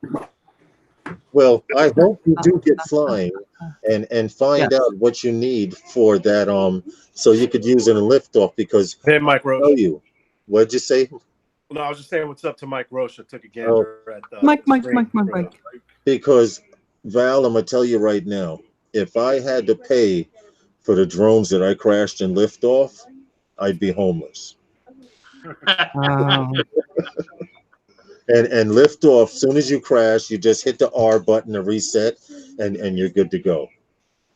Well, I hope you do get flying and find Yes. out what you need for that so you could use it in liftoff because Hey, Mike I tell Roche. you, what'd you say? No, I was just saying what's up to Mike Roche. I took a Oh, gander at Mike, the Mike, screen. Mike, Mike, Mike. because Val, I'm gonna tell you right now, if I had to pay for the drones that I crashed in liftoff, I'd be homeless. Oh, And liftoff, soon as you crash, you just hit the R button to reset, and you're good to go.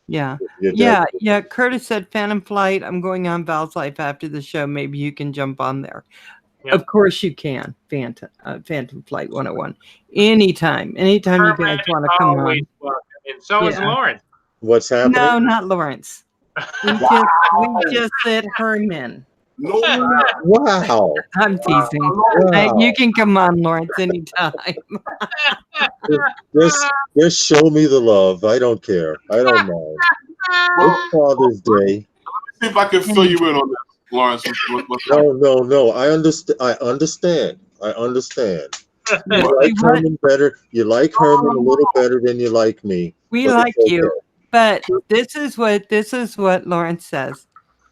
yeah. You're dead. Yeah. Curtis said Phantom Flight. I'm going on Val's Life after the show. Maybe you can jump on there. Yep. Of course you can. Phantom Flight 101. Anytime you guys Herman want to is come always on. welcome, and so is Yeah. Lauren. What's happening? No, not Lawrence. We just said Herman. No, Wow. I'm teasing. Wow. You can come on, Lawrence, anytime. Just show me the love. I don't care. I don't mind. It's Father's Day. see if I can fill you in on this, Lawrence. What's No. I understand. I understand. Yeah, You like see what? Herman better. You like Herman a little better than you like me. We but like it's you, okay. but this is what Lawrence says.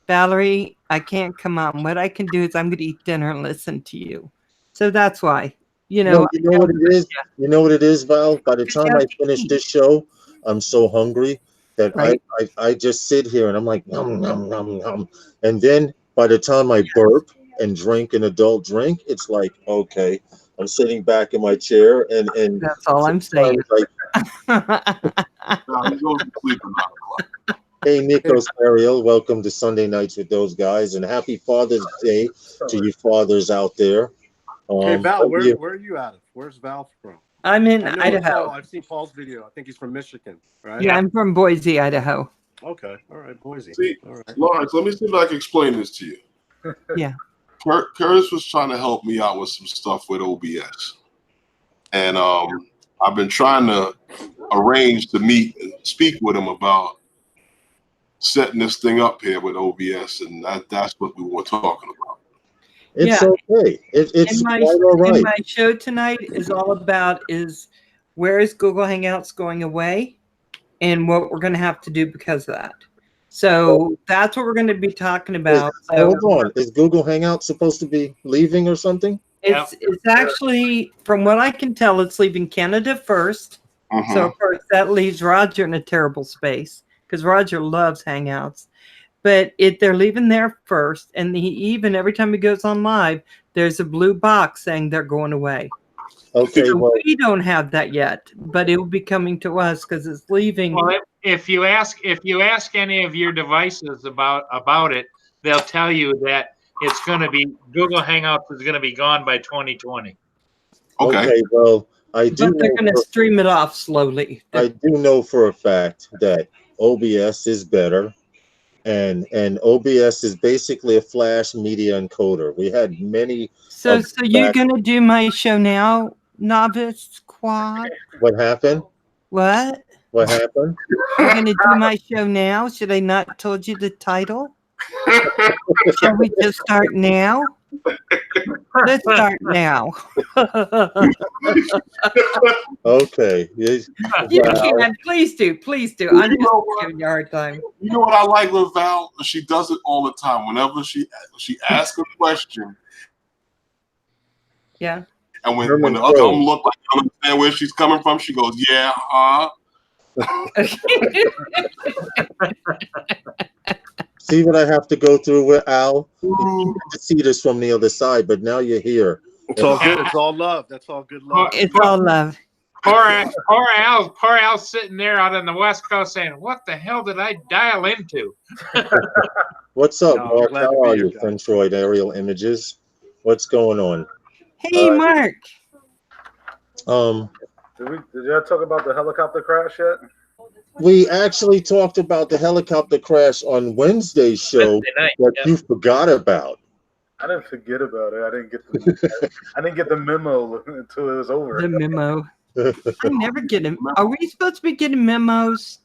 Valerie, I can't come on. What I can do is I'm going to eat dinner and listen to you. So that's why, No, you know what it is. You know what it is, Val. By the Because you time have I to finish eat. this show, I'm so hungry that Right. I just sit here and I'm like nom nom nom nom, and then by the time I burp and drink an adult drink, it's like okay, I'm sitting back in my chair and That's all I'm saying. sometimes like, No, he goes to sleep at 9 o'clock. hey, Nikos Ariel, welcome to Sunday Nights with those guys, and happy Father's Day to you fathers out there. Hey Val, hope you- where are you out of? Where's Val from? I'm in I know Idaho. Paul. I've seen Paul's video. I think he's from Michigan, right? Yeah, I'm from Boise, Idaho. Okay. All right, Boise. See, All right. Lawrence, let me see if I can explain this to you. Yeah. Curtis was trying to help me out with some stuff with OBS, and I've been trying to arrange to meet and speak with him about setting this thing up here with OBS, and that's what we were talking about. It's Yeah. okay. It's And quite all right. my show tonight is all about is where is Google Hangouts going away and what we're going to have to do because of that. So that's what we're going to be talking about. So Hold on. Is Google Hangout supposed to be leaving or something? it's actually, from what I can tell, it's leaving Canada first. Mhm. So of course that leaves Roger in a terrible space because Roger loves Hangouts. But they're leaving there first, and he even every time he goes on live, there's a blue box saying they're going away. Okay, So well, we don't have that yet, but it will be coming to us because it's leaving. Well, if you ask any of your devices about it, they'll tell you that it's going to be Google Hangouts is going to be gone by 2020. Okay. well, I do But they're know going to stream it off slowly. I do know for a fact that OBS is better, and OBS is basically a flash media encoder. We had many. So of you're back- going to do my show now, Novice Quad? What happened? What? What happened? You're going to do my show now? Should I not told you the title? Shall we just start now? Let's start now. Okay. You Wow. can. Please do. Please do. I'm just giving you a hard time. You know what I like with Val? She does it all the time. Whenever she asks a question, Yeah. and when Herman the other Crow. look like I understand where she's coming from, she goes, "Yeah, huh?" See what I have to go through with Al? You Ooh. get to see this from the other side, but now you're here. It's all good. It's all love. That's all good love. It's all love. Poor Al's sitting there out on the West Coast saying, "What the hell did I dial into?" What's up, No, I'm Mark? glad to How be are here, you, guys. Centroid Aerial Images? What's going on? Hey, Mark. Did y'all talk about the helicopter crash yet? We actually talked about the helicopter crash on Wednesday's show Wednesday night, that yeah. you forgot about. I didn't forget about it. I didn't get the memo until it was over. The memo. I never get them. Are we supposed to be getting memos?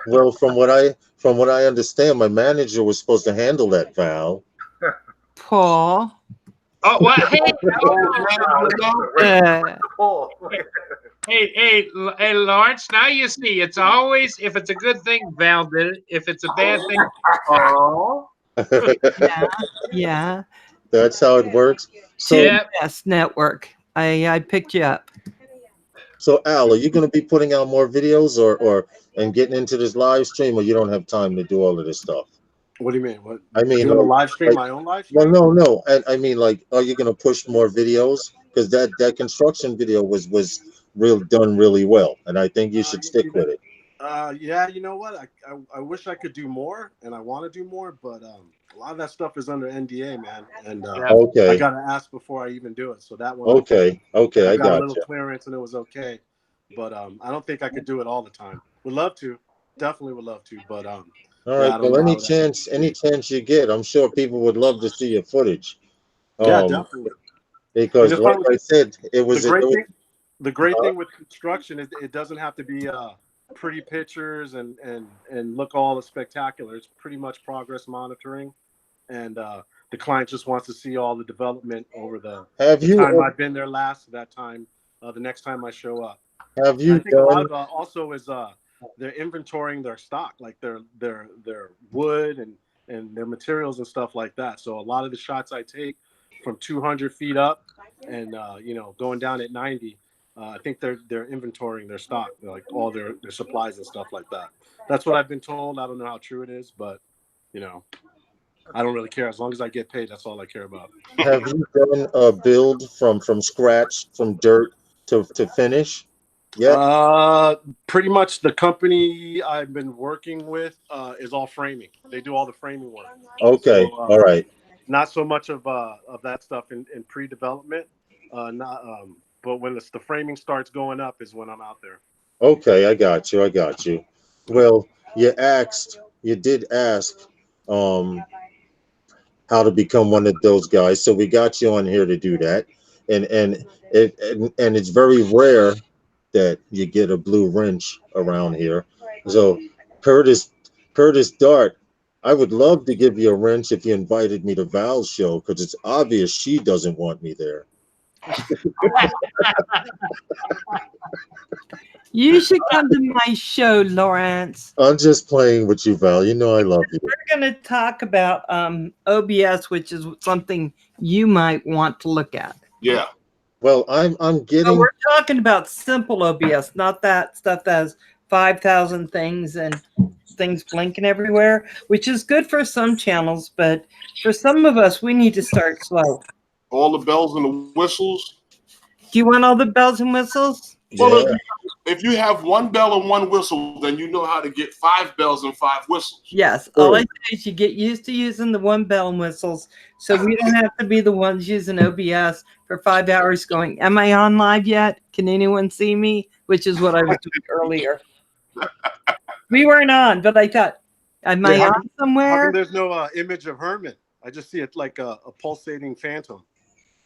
Well, from what I understand, my manager was supposed to handle that, Val. Paul. Oh, well, Oh, hey, Lawrence. Now you see, it's always if it's a good thing, Val did it. If it's a bad thing, oh, Yeah. That's how it works. So yeah. Yes, network. I picked you up. So Al, are you going to be putting out more videos or and getting into this live stream, or you don't have time to do all of this stuff? What do you mean? What I mean, doing a live stream? My own live well, stream? no. I mean, like, are you going to push more videos? Because that construction video was real done really well, and I think you should stick with it. Yeah, you know what? I wish I could do more, and I want to do more, but a lot of that stuff is under NDA, man. And I Okay, got to ask before I even do it. So that one, okay, I I got a got little you. clearance, and it was okay. But I don't think I could do it all the time. Would love to, definitely would love to, but All yeah, right. I don't Well, know how that. any chance you get, I'm sure people would love to see your footage. Yeah, Um, definitely. And because it's like fun. I said, The great thing, uh, with construction is it doesn't have to be pretty pictures and look all spectacular. It's pretty much progress monitoring, and the client just wants to see all the development over have the you time I've been there last to that time, the next time I show up. have And I you think a lot done? of also is they're inventorying their stock, like their wood and their materials and stuff like that. So a lot of the shots I take from 200 feet up and going down at 90. I think they're inventorying their stock, like all their supplies and stuff like that. That's what I've been told. I don't know how true it is, but you know, I don't really care. As long as I get paid, that's all I care about. Have you done a build from scratch, from dirt to finish yet? Pretty much the company I've been working with is all framing. They do all the framing work. Okay, So all right. not so much of that stuff in pre-development. Not but when the framing starts going up is when I'm out there. Okay, I got you. I got you. Well, you did ask, um, how to become one of those guys. So we got you on here to do that, and it's very rare that you get a blue wrench around here. So Curtis Curtis Dart, I would love to give you a wrench if you invited me to Val's show because it's obvious she doesn't want me there. You should come to my show, Lawrence. I'm just playing with you, Val. You know I love you. We're going to talk about OBS, which is something you might want to look at. Yeah. Well, I'm So getting. we're talking about simple OBS, not that stuff that has 5,000 things and things blinking everywhere, which is good for some channels, but for some of us, we need to start slow. All the bells and the whistles. Do you want all the bells and whistles? Well, Yeah. if you have one bell and one whistle, then you know how to get 5 bells and 5 whistles. Yes. All I say is you get used to using the one bell and whistles, so we don't have to be the ones using OBS for 5 hours going, am I on live yet? Can anyone see me? Which is what I was doing earlier. We weren't on, but I thought, am I on How somewhere? come there's no image of Herman? I just see it like a pulsating phantom.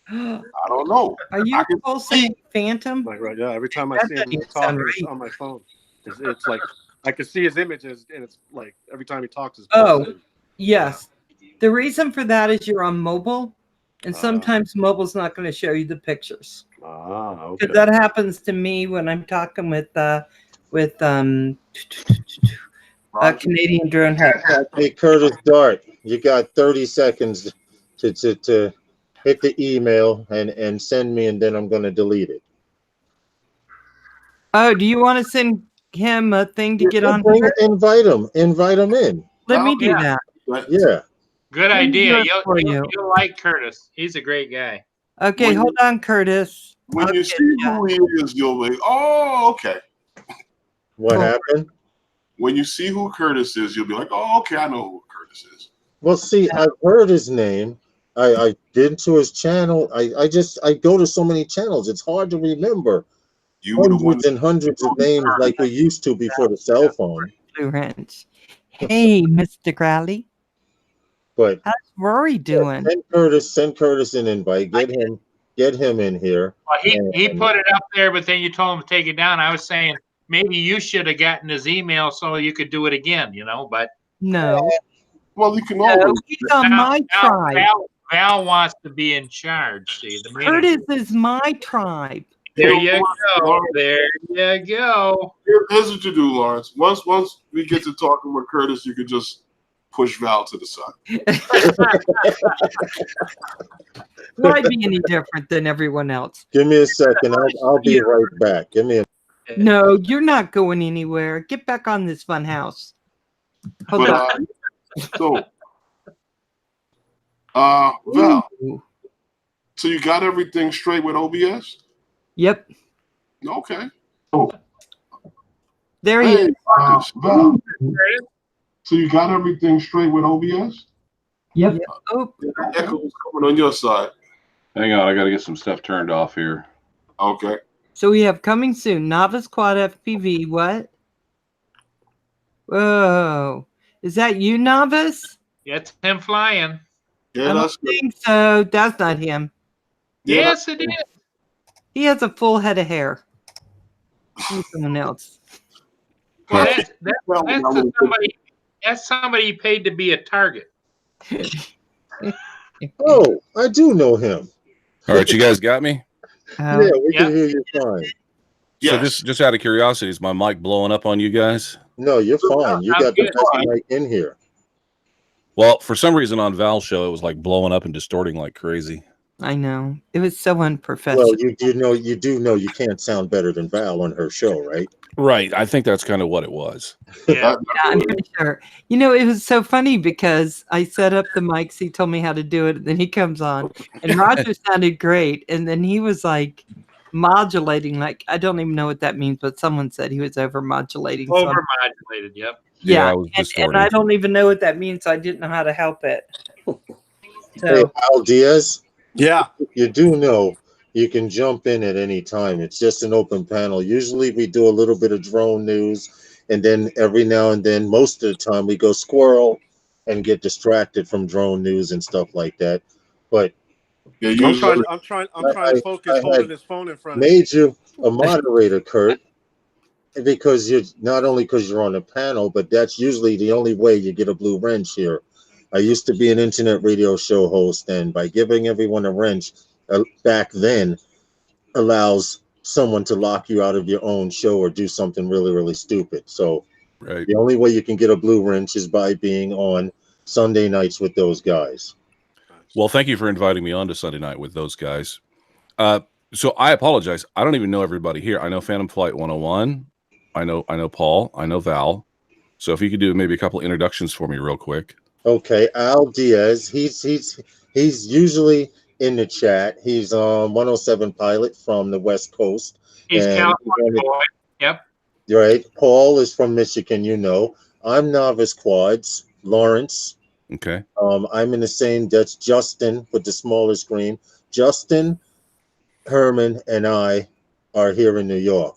I don't know. Are you I can pulsating phantom? Like right, yeah. Every time I That see doesn't him even sound talking right. on my phone, it's like I can see his images, and it's like every time he talks, it's Oh, pulsating. yes. The reason for that is you're on mobile, and sometimes mobile's not going to show you the pictures. Okay. Because that happens to me when I'm talking with Canadian Drone Hub. Hey, Curtis Dart, you got 30 seconds to hit the email and send me, and then I'm going to delete it. Oh, do you want to send him a thing to get on here? Invite him in. Let me do yeah. that. Yeah. Good Let me do idea. it for you. You'll like Curtis. He's a great guy. Okay, When hold on, Curtis. When I'll you get see ya. who he is, you'll be, oh, okay. What Cool. happened? When you see who Curtis is, you'll be like, oh, okay, I know who Curtis is. Well, see, I've heard his name. I've been to his channel. I go to so many channels. It's hard to remember You were the one. hundreds and hundreds of names like we used to before the cell phone. Blue Wrench. Hey, Mr. Crowley. But How's Rory doing? send Curtis an invite. Get him in here. Well, he put it up there, but then you told him to take it down. I was saying maybe you should have gotten his email so you could do it again, but No. Well, you can No, always. he's on my tribe. Val wants to be in charge. See, the Curtis is my tribe. There you go. There you go. Here's what you do, Lawrence. Once we get to talking with Curtis, you can just push Val to the side. Why be any different than everyone else? Give me a second. I'll be right back. Give me a. No, you're not going anywhere. Get back on this fun house. Hold But on. so Val, Ooh. so you got everything straight with OBS? Yep. Okay. There he Hey, is. Val. So you got everything straight with OBS? Yep. Oh, That echo's coming on your side. Hang on, I got to get some stuff turned off here. Okay. so we have coming soon. Novice Quad FPV. What? Whoa. Is that you, Novice? It's him flying. Yeah, I don't that's good. think so. That's not him. Yeah, Yes, it is. He has a full head of hair. He's someone else. Well, Well, that's somebody paid to be a target. Oh, I do know him. All right, you guys got me? Yeah, we Yeah. can hear you fine. So yes. just out of curiosity, is my mic blowing up on you guys? No, you're fine. You I'm got the good. best mic in here. Well, for some reason on Val's show, it was like blowing up and distorting like crazy. I know. It was so unprofessional. Well, you do know you can't sound better than Val on her show, right? Right. I think that's kind of what it was. Yeah. Yeah, I'm pretty sure. You know, it was so funny because I set up the mics. He told me how to do it. And then he comes on, and Roger sounded great. And then he was like modulating, like I don't even know what that means, but someone said he was over modulating. Overmodulated. Yep. Yeah, Yeah, I was and distorting. I don't even know what that means, so I didn't know how to help it. Hey, So Al Diaz, Yeah. you do know you can jump in at any time. It's just an open panel. Usually we do a little bit of drone news, and then every now and then, most of the time, we go squirrel and get distracted from drone news and stuff like that. But Yeah, I'm usually. trying to focus I holding had this phone in front of me. made you a moderator, Kurt, because you're not only because you're on the panel, but that's usually the only way you get a blue wrench here. I used to be an internet radio show host, and by giving everyone a wrench back then allows someone to lock you out of your own show or do something really, really stupid. So Right. the only way you can get a blue wrench is by being on Sunday nights with those guys. Well, thank you for inviting me on to Sunday night with those guys. So I apologize. I don't even know everybody here. I know Phantom Flight 101. I know Paul. I know Val. So if you could do maybe a couple introductions for me real quick. Okay, Al Diaz. He's usually in the chat. He's 107 pilot from the West Coast. He's And California boy. Yep. right. Paul is from Michigan, you know. I'm Novice Quads, Lawrence. Okay. I'm in the same, that's Justin with the smaller screen. Justin, Herman, and I are here in New York.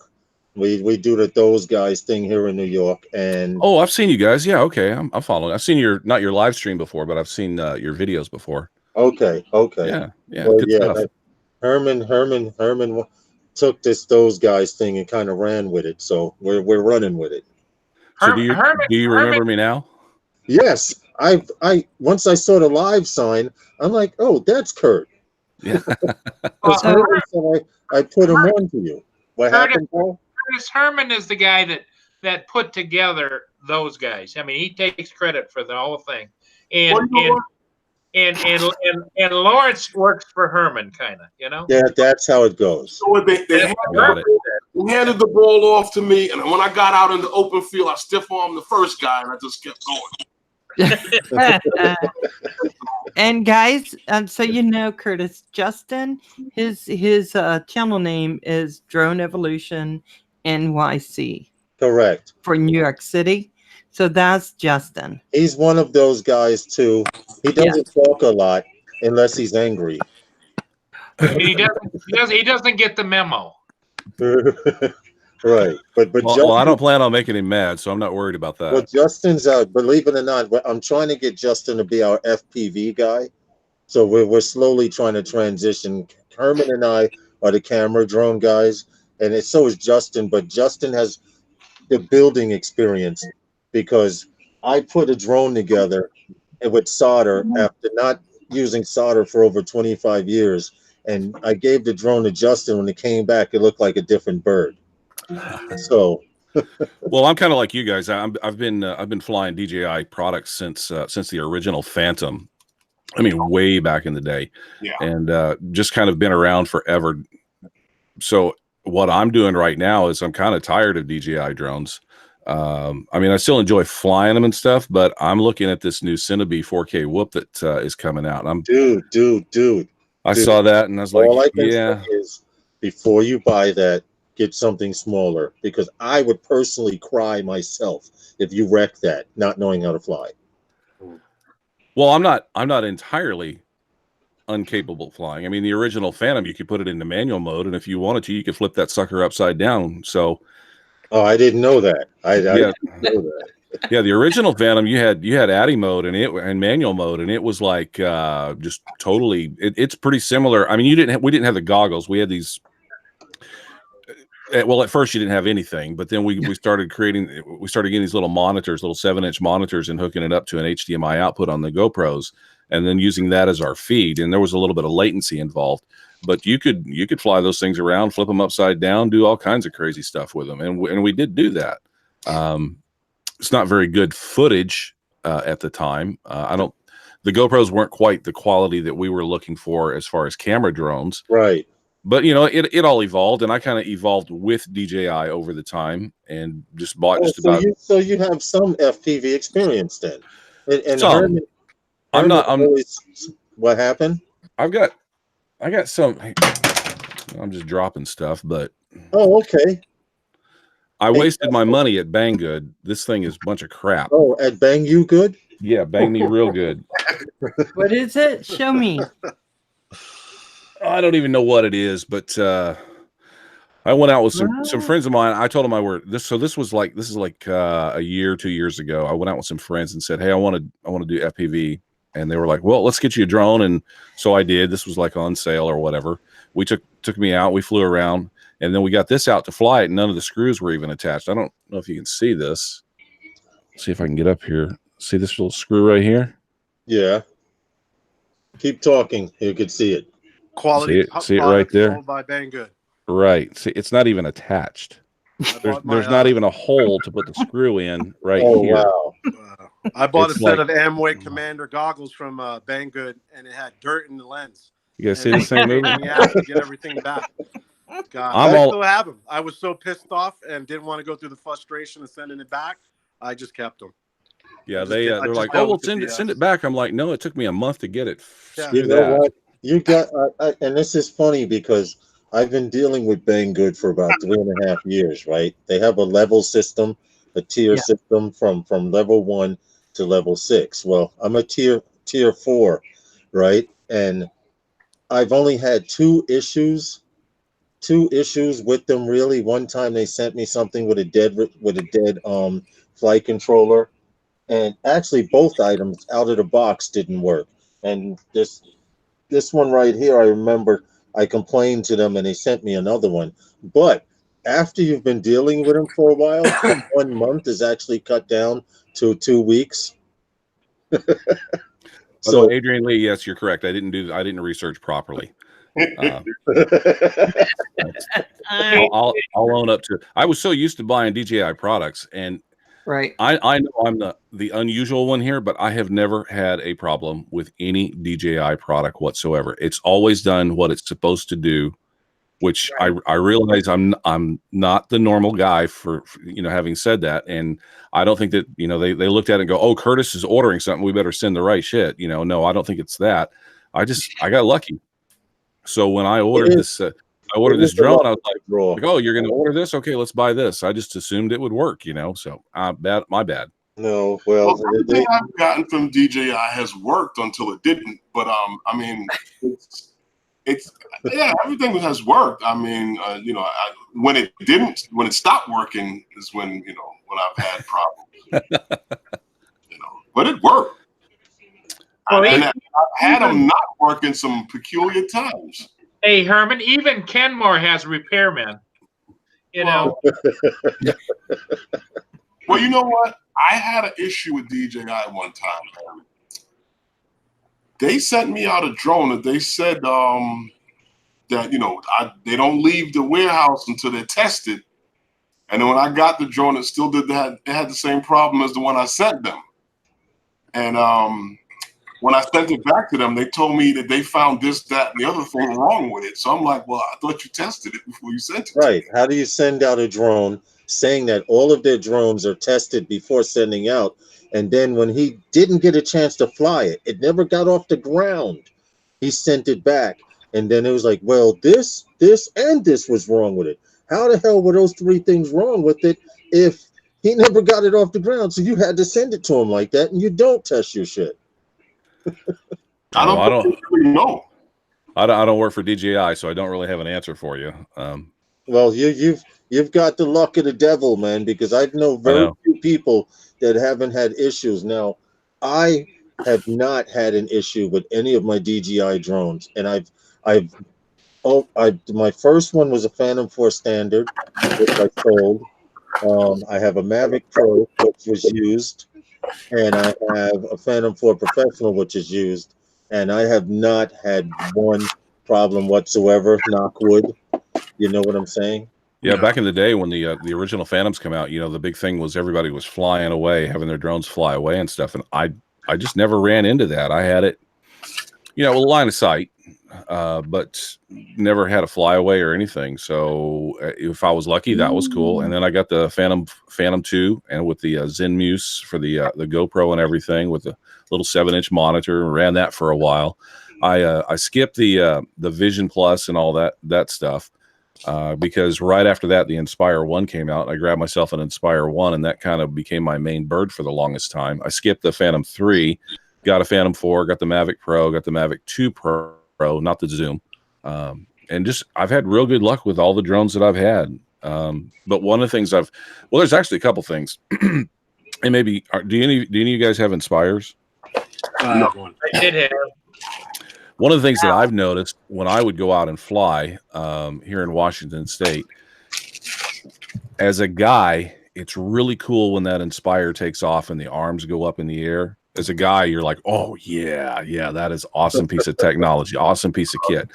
We do the those guys thing here in New York, and Oh, I've seen you guys. Yeah. Okay. I'm following. I've seen not your live stream before, but I've seen your videos before. okay. Yeah. Yeah. Well, Good yeah, stuff. Herman took those guys thing and kind of ran with it, so we're running with it. So do you remember me now? Yes, I once I saw the live sign, I'm like, oh, that's Kurt. Yeah. Because So- Herman said I put him on to you. What Kurt- happened, Paul? Curtis Herman is the guy that put together those guys. I mean, he takes credit for the whole thing. And and Lawrence works for Herman, kind of, you know. Yeah, that's how it goes. So they Got it. handed the ball off to me, and when I got out in the open field, I stiff armed the first guy, and I just kept going. And guys, so you know Curtis, Justin, his channel name is Drone Evolution NYC Correct. for New York City. So that's Justin. He's one of those guys too. He doesn't talk a lot unless he's angry. And he doesn't get the memo. Right. But Well, I don't plan on making him mad, so I'm not worried about that. Well, Justin's believe it or not, I'm trying to get Justin to be our FPV guy. So we're slowly trying to transition. Herman and I are the camera drone guys, and so is Justin. But Justin has the building experience because I put a drone together with solder after not using solder for over 25 years, and I gave the drone to Justin. When it came back, it looked like a different bird. So. Well, I'm kind of like you guys. I've been flying DJI products since the original Phantom, I mean, way back in the day. Yeah. And just kind of been around forever. So what I'm doing right now is I'm kind of tired of DJI drones. I mean, I still enjoy flying them and stuff, but I'm looking at this new Cinebee 4K whoop that is coming out. And Dude. I saw that and I was like, All I can yeah. say is, before you buy that, get something smaller, because I would personally cry myself if you wreck that, not knowing how to fly. Well, I'm not entirely incapable of flying. I mean, the original Phantom, you could put it into manual mode, and if you wanted to, you could flip that sucker upside down. So, Oh, I didn't know that. I yeah, didn't know that. yeah, the original Phantom, you had ADI mode and manual mode, and it was like just totally. It's pretty similar. I mean, we didn't have the goggles. We had these. Well, at first you didn't have anything, but then we started getting these little monitors, little 7-inch monitors, and hooking it up to an HDMI output on the GoPros, and then using that as our feed. And there was a little bit of latency involved, but you could fly those things around, flip them upside down, do all kinds of crazy stuff with them, and we did do that. It's not very good footage at the time. The GoPros weren't quite the quality that we were looking for as far as camera drones, Right. but you know, it all evolved, and I kind of evolved with DJI over the time, and just bought just about. So you have some FPV experience then, and Some. I'm always. What happened? I got some. I'm just dropping stuff, but Oh, okay. I wasted my money at Banggood. This thing is a bunch of crap. Oh, at Bang You Good? Yeah, bang me real good. What is it? Show me. I don't even know what it is, but I went out with some friends of mine. I told them this is like a year, 2 years ago. I went out with some friends and said, "Hey, I want to do FPV," and they were like, "Well, let's get you a drone." And so I did. This was like on sale or whatever. We took me out. We flew around, and then we got this out to fly it. And none of the screws were even attached. I don't know if you can see this. Let's see if I can get up here. See this little screw right here? Yeah. Keep talking. You could see it. Quality. See it right there? Sold by Banggood. Right. See, it's not even attached. There's not even a hole to put the screw in right here. Wow. I bought a set of Amway Commander goggles from Banggood, and it had dirt in the lens. You guys see the same movie? Yeah, to get everything back. God, I still have them. I was so pissed off and didn't want to go through the frustration of sending it back. I just kept them. Yeah, they're like, "Oh, well, send it back." I'm like, "No, it took me a month to get it." Yeah. You know what? You got, and this is funny because I've been dealing with Banggood for about 3.5 years, right? They have a level system, a tier system from level 1 to level 6. Well, I'm a tier 4, right? And I've only had two issues with them, really. One time they sent me something with a dead flight controller, and actually both items out of the box didn't work. And this one right here, I remember I complained to them and they sent me another one. But after you've been dealing with them for a while, 1 month is actually cut down to 2 weeks. So Adrian Lee, yes, you're correct. I didn't research properly. I'll own up to it. I was so used to buying DJI products, and right. I know I'm the unusual one here, but I have never had a problem with any DJI product whatsoever. It's always done what it's supposed to do, which I realize I'm not the normal guy for having said that. And I don't think that, they looked at it and go, "Oh, Curtis is ordering something. We better send the right shit." No, I don't think it's that. I got lucky. So when I ordered this drone, I was like, "Oh, you're going to order this? Okay, let's buy this." I just assumed it would work, So my bad. No, well, everything I've gotten from DJI has worked until it didn't. But I mean, it's everything has worked. I mean, when it stopped working is when I've had problems. But it worked. And I've had them not working some peculiar times. Hey, Herman, even Kenmore has repairmen. Well, you know what? I had an issue with DJI one time. They sent me out a drone that they said that they don't leave the warehouse until they're tested. And then when I got the drone, it still did that. It had the same problem as the one I sent them. And when I sent it back to them, they told me that they found this, that, and the other thing wrong with it. So I'm like, well, I thought you tested it before you sent it. Right. How do you send out a drone saying that all of their drones are tested before sending out? And then when he didn't get a chance to fly it, it never got off the ground. He sent it back. And then it was like, well, this, and this was wrong with it. How the hell were those three things wrong with it if he never got it off the ground? So you had to send it to him like that, and you don't test your shit. I don't really know. I don't work for DJI, so I don't really have an answer for you. Well, you've got the luck of the devil, man, because I know very few people that haven't had issues. Now, I have not had an issue with any of my DJI drones, and my first one was a Phantom 4 Standard, which I sold. I have a Mavic Pro, which was used, and I have a Phantom 4 Professional, which is used, and I have not had one problem whatsoever. Knock wood. You know what I'm saying? Yeah, back in the day when the original Phantoms come out, the big thing was everybody was flying away, having their drones fly away and stuff, and I just never ran into that. I had it, with a line of sight, but never had a flyaway or anything. So if I was lucky, that was cool. And then I got the Phantom 2, and with the Zenmuse for the GoPro and everything, with the little 7-inch monitor, and ran that for a while. I skipped the Vision Plus and all that stuff. Because right after that, the Inspire 1 came out. I grabbed myself an Inspire 1, and that kind of became my main bird for the longest time. I skipped the Phantom 3, got a Phantom 4, got the Mavic Pro, got the Mavic 2 Pro, not the Zoom. And just I've had real good luck with all the drones that I've had. But one of the things there's actually a couple things. And maybe, do any of you guys have Inspires? No. I did have. One of the things that I've noticed when I would go out and fly here in Washington State, as a guy, it's really cool when that Inspire takes off and the arms go up in the air. As a guy, you're like, oh, yeah, that is awesome piece of technology, awesome piece of kit.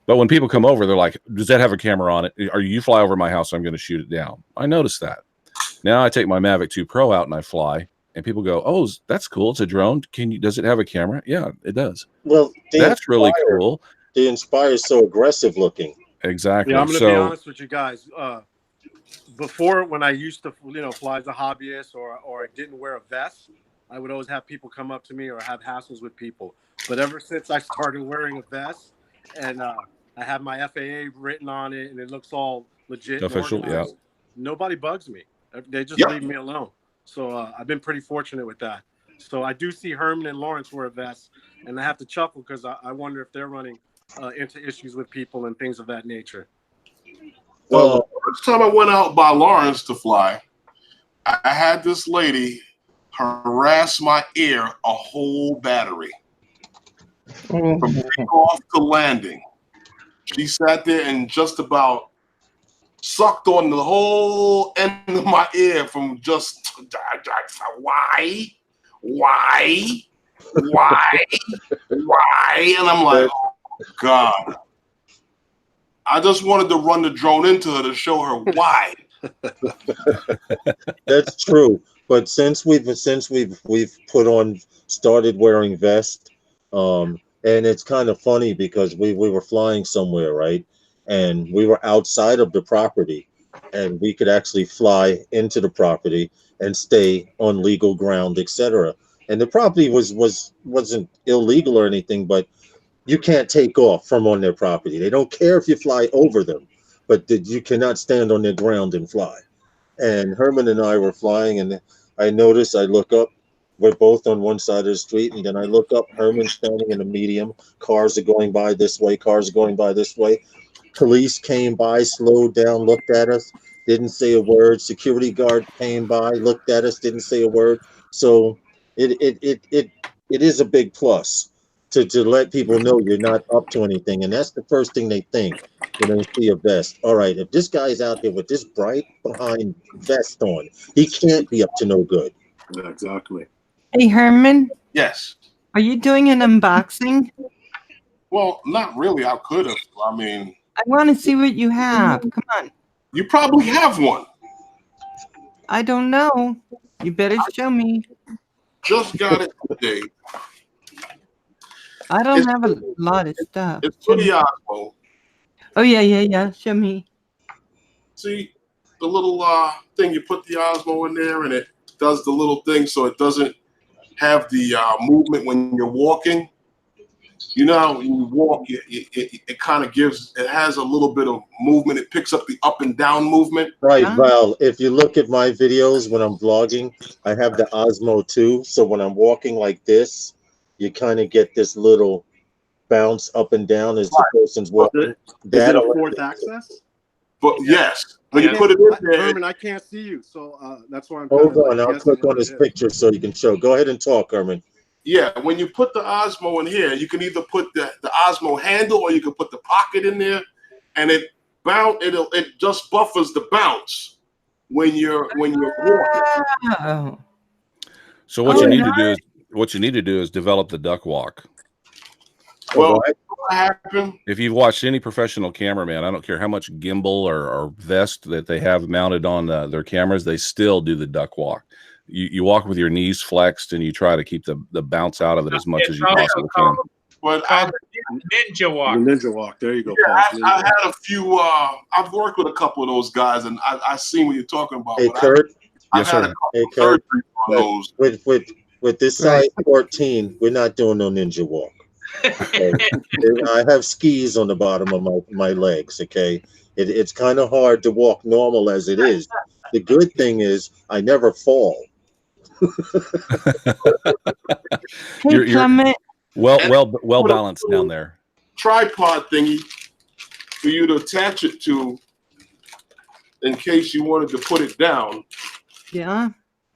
But when people come over, they're like, does that have a camera on it? You fly over my house, I'm going to shoot it down. I noticed that. Now I take my Mavic 2 Pro out and I fly. And people go, oh, that's cool. It's a drone. Does it have a camera? Yeah, it does. Well, that's really cool. The Inspire is so aggressive looking. Exactly. Yeah, I'm going to be honest with you guys. Before, when I used to, fly as a hobbyist or I didn't wear a vest, I would always have people come up to me or have hassles with people. But ever since I started wearing a vest and I have my FAA written on it and it looks all legit, official, yeah. Nobody bugs me. They just leave me alone. So I've been pretty fortunate with that. So I do see Herman and Lawrence wear a vest, and I have to chuckle because I wonder if they're running into issues with people and things of that nature. Well, the first time I went out by Lawrence to fly, I had this lady harass my ear a whole battery from takeoff to landing. She sat there and just about sucked on the whole end of my ear from just why, and I'm like, oh God. I just wanted to run the drone into her to show her why. That's true. But since we've started wearing vests, and it's kind of funny because we were flying somewhere, right? And we were outside of the property, and we could actually fly into the property and stay on legal ground, etc. And the property wasn't illegal or anything, but you can't take off from on their property. They don't care if you fly over them, but you cannot stand on their ground and fly. And Herman and I were flying, and I noticed, I look up, we're both on one side of the street, and then I look up, Herman's standing in a medium, cars are going by this way, cars are going by this way. Police came by, slowed down, looked at us, didn't say a word. Security guard came by, looked at us, didn't say a word. So it is a big plus to let people know you're not up to anything. And that's the first thing they think when they see a vest. All right, if this guy's out there with this bright behind vest on, he can't be up to no good. Yeah, exactly. Hey, Herman. Yes. Are you doing an unboxing? Well, not really. I could have. I mean, I want to see what you have. Come on. You probably have one. I don't know. You better show me. Just got it today. I don't It's have a lot of stuff. it's Show for the me. Osmo. Oh yeah. Show me. See the little thing, you put the Osmo in there and it does the little thing so it doesn't have the movement when you're walking. You know how when you walk, it kind of it has a little bit of movement. It picks up the up and down movement. Right, Ah. Val. If you look at my videos when I'm vlogging, I have the Osmo too. So when I'm walking like this, you kind of get this little bounce up and down as the person's walking. Is it That a allows fourth it to- access? But yes, I when you Yeah. put it in there, Herman, I can't see you, so that's why I'm kind Hold of like on, I'll guessing click on what it his is. picture so you can show. Go ahead and talk, Herman. yeah, when you put the Osmo in here, you can either put the Osmo handle or you can put the pocket in there, and it just buffers the bounce when you're walking. Oh. So what Oh, you need to do is develop the duck walk. Well, What? what happened? If you've watched any professional cameraman, I don't care how much gimbal or vest that they have mounted on their cameras, they still do the duck walk. You walk with your knees flexed and you try to keep the bounce out of it as much as It's you also possibly can. But called the ninja The walk. ninja walk. There you go, yeah, Paul. I had a few. I've worked with a couple of those guys, and I seen what you're talking about. Hey, But Kurt. I've Yes, had a sir. couple Hey, of Kurt. surgeries on those. With this size 14, we're not doing no ninja walk. Okay? I have skis on the bottom of my legs. Okay, it's kind of hard to walk normal as it is. The good thing is I never fall. Hey, You're Clement. well balanced down there. Tripod thingy for you to attach it to in case you wanted to put it down. Yeah.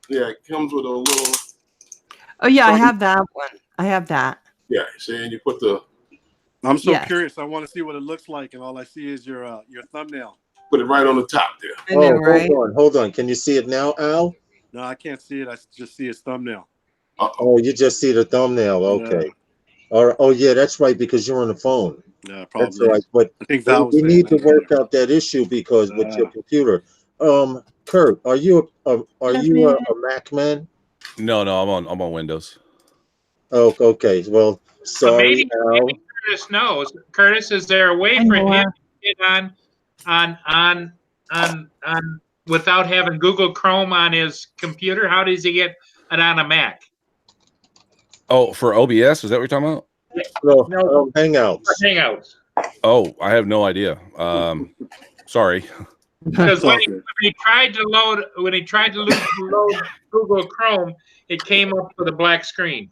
Yeah, it comes with a little. Oh yeah, I have that one. I have that. Yeah, see, and you put the I'm so Yes. curious. I want to see what it looks like, and all I see is your thumbnail. put it right on the top there. I know, Oh, right? hold on. Can you see it now, Al? No, I can't see it. I just see his thumbnail. Oh, you just see the thumbnail. Okay. All right. Oh, yeah, that's right, because you're on the phone. Yeah, That's probably. right. But I think Val was we saying need to that. work out that issue because with your computer. Kurt, are you a Mac man? No, I'm on Windows. Oh, okay. Well, So sorry, Al. maybe Curtis knows. Curtis, is there a way I for know, him to get on without having Google Chrome on his computer? How does he get it on a Mac? Oh, for OBS, is that what you're talking about? No, Hangouts. Hangouts. Oh, I have no idea. Sorry. Because when Okay. he tried to load Google Chrome, it came up with a black screen.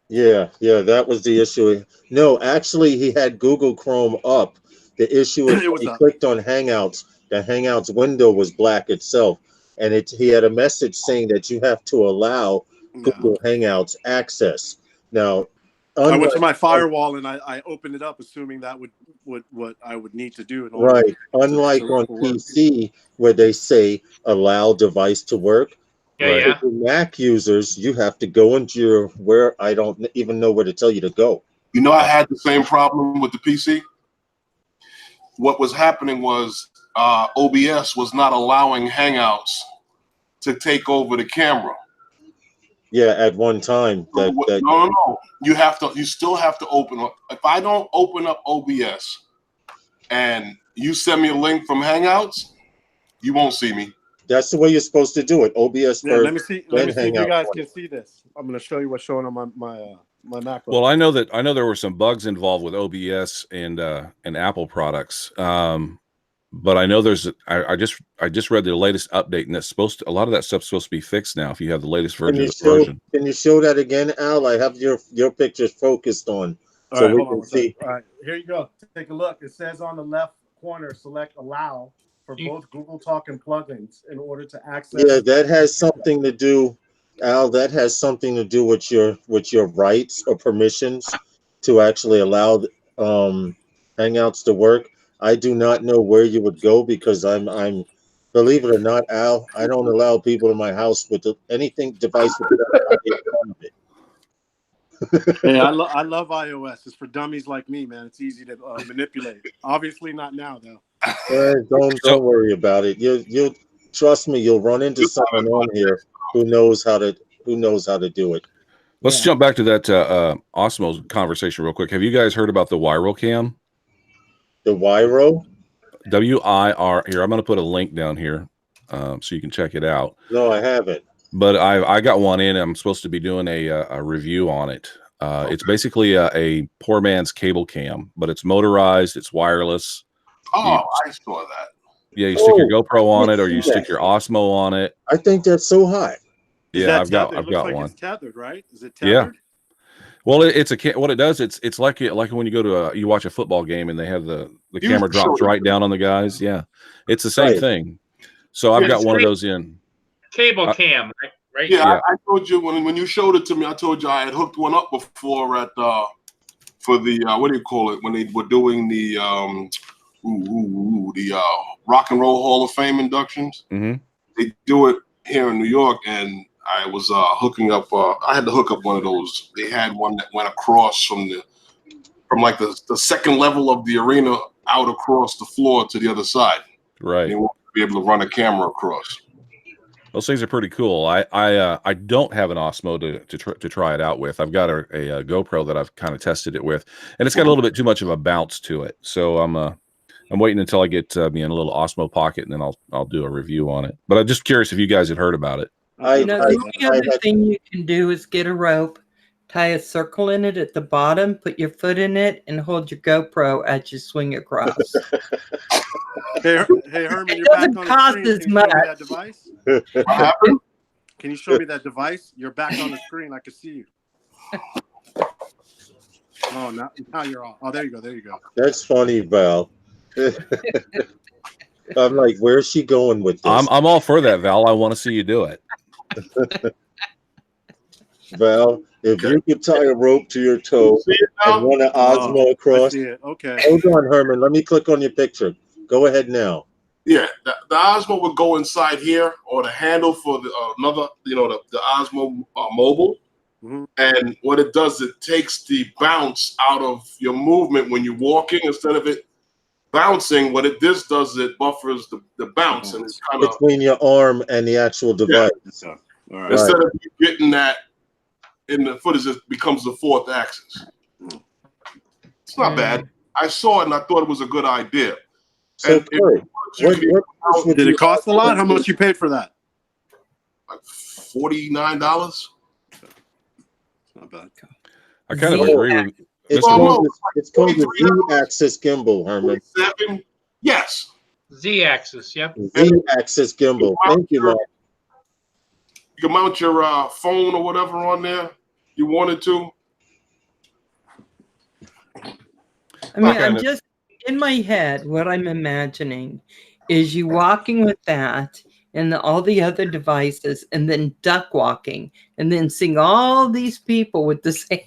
Yeah, that was the issue. No, actually, he had Google Chrome up. The issue is It when was he up. clicked on Hangouts, the Hangouts window was black itself, and he had a message saying that you have to allow Google Hangouts access. Now, I went to unlike my firewall and I opened it up, assuming that would what I would need to do in order right, unlike to on work. PC where they say allow device to work. Yeah, Right. yeah. For Mac users, you have to go into where I don't even know where to tell you to go. You know, I had the same problem with the PC. What was happening was OBS was not allowing Hangouts to take over the camera. Yeah, at one time that No. You still have to open up. If I don't open up OBS and you send me a link from Hangouts, you won't see me. that's the way you're supposed to do it. OBS Yeah, first. let me see then if you Hangout guys first. can see this. I'm going to show you what's showing on my MacBook. Well, I know there were some bugs involved with OBS and Apple products. But I know I just read the latest update, and a lot of that stuff's supposed to be fixed now if you have the latest version. Can you show that again, Al? I have your pictures focused on, All so right, we hold on can one second. see. All right, here you go. Take a look. It says on the left corner, select allow for both Google Talk and plugins in order to access. Yeah, that has something to do, Al. That has something to do with your rights or permissions to actually allow Hangouts to work. I do not know where you would go because I'm believe it or not, Al, I don't allow people in my house with anything device with it. Hey, I love iOS. It's for dummies like me, man. It's easy to manipulate. Obviously, not now though. Don't worry about it. You trust me. You'll run into someone on here who knows how to do it. Let's jump back to that Osmo conversation real quick. Have you guys heard about the Wiro Cam? The Wiro? WIR. Here, I'm going to put a link down here so you can check it out. No, I haven't. But I got one in. I'm supposed to be doing a review on it. It's basically a poor man's cable cam, but it's motorized. It's wireless. Oh, I saw that. Yeah, you stick your GoPro on I it, or see you stick that. your Osmo on it. I think that's so hot. Yeah, I've got It looks like one. it's tethered, right? Is it Yeah. tethered? Well, what it does, it's like when you go to you watch a football game and they have the camera drops right down on the guys. Yeah, it's the same thing. So I've got one of those in cable cam, right? Yeah, I told you when you showed it to me, I told you I had hooked one up before at for the what do you call it, when they were doing the Rock and Roll Hall of Fame inductions. Mm-hmm. They do it here in New York, and I was hooking up. I had to hook up one of those. They had one that went across from like the second level of the arena out across the floor to the other side. Right. You want to be able to run a camera across. Those things are pretty cool. I don't have an Osmo to try it out with. I've got a GoPro that I've kind of tested it with, and it's got a little bit too much of a bounce to it. So I'm waiting until I get me in a little Osmo Pocket, and then I'll do a review on it. But I'm just curious if you guys had heard about it. The only other thing you can do is get a rope, tie a circle in it at the bottom, put your foot in it, and hold your GoPro as you swing across. Hey Herman, you're doesn't back on cost the screen. as Can you show me much. that device? What happened? Can you show me that device? You're back on the screen. I can see you. Oh, now you're off. Oh, there you go. There you go. That's funny, Val. I'm like, where's she going with this? I'm all for that, Val. I want to see you do it. Val, if you could tie a rope to your toe and run an Osmo across. I see it. Okay. Hold on, Herman. Let me click on your picture. Go ahead now. Yeah, the Osmo would go inside here, or the handle for the another, the Osmo Mobile. Mm-hmm. And what it does, it takes the bounce out of your movement when you're walking. Instead of it bouncing, what this does, it buffers the bounce, and it's kind of between your arm and the actual device. Yeah. All right. Instead of you getting that in the foot, it becomes the fourth axis. It's not bad. I saw it and I thought it was a good idea. So, And Kurt, what did it cost a lot? How much you paid for that? Like $49. Not bad. I kind of agree with it's called the Z-axis gimbal, Herman. 7? Yes. Z-axis, yep. Z-axis gimbal. Thank you, Mark. You can mount your phone or whatever on there you wanted to. I mean, I'm just in my head. What I'm imagining is you walking with that and all the other devices, and then duck walking, and then seeing all these people with the same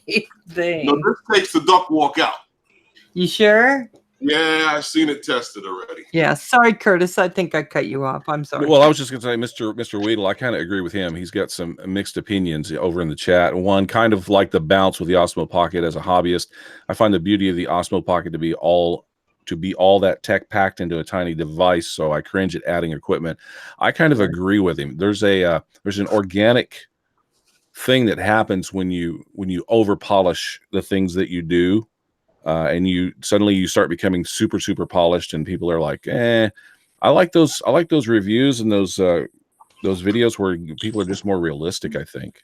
thing. No, this takes the duck walk out. You sure? Yeah, I've seen it tested already. Yeah. Sorry, Curtis. I think I cut you off. I'm sorry. Well, I was just going to say, Mr. Weedle, I kind of agree with him. He's got some mixed opinions over in the chat. One, kind of like the bounce with the Osmo Pocket as a hobbyist. I find the beauty of the Osmo Pocket to be all that tech packed into a tiny device, so I cringe at adding equipment. I kind of agree with him. There's an organic thing that happens when you over polish the things that you do. And you suddenly start becoming super, super polished, and people are like, I like those reviews and those videos where people are just more realistic, I think.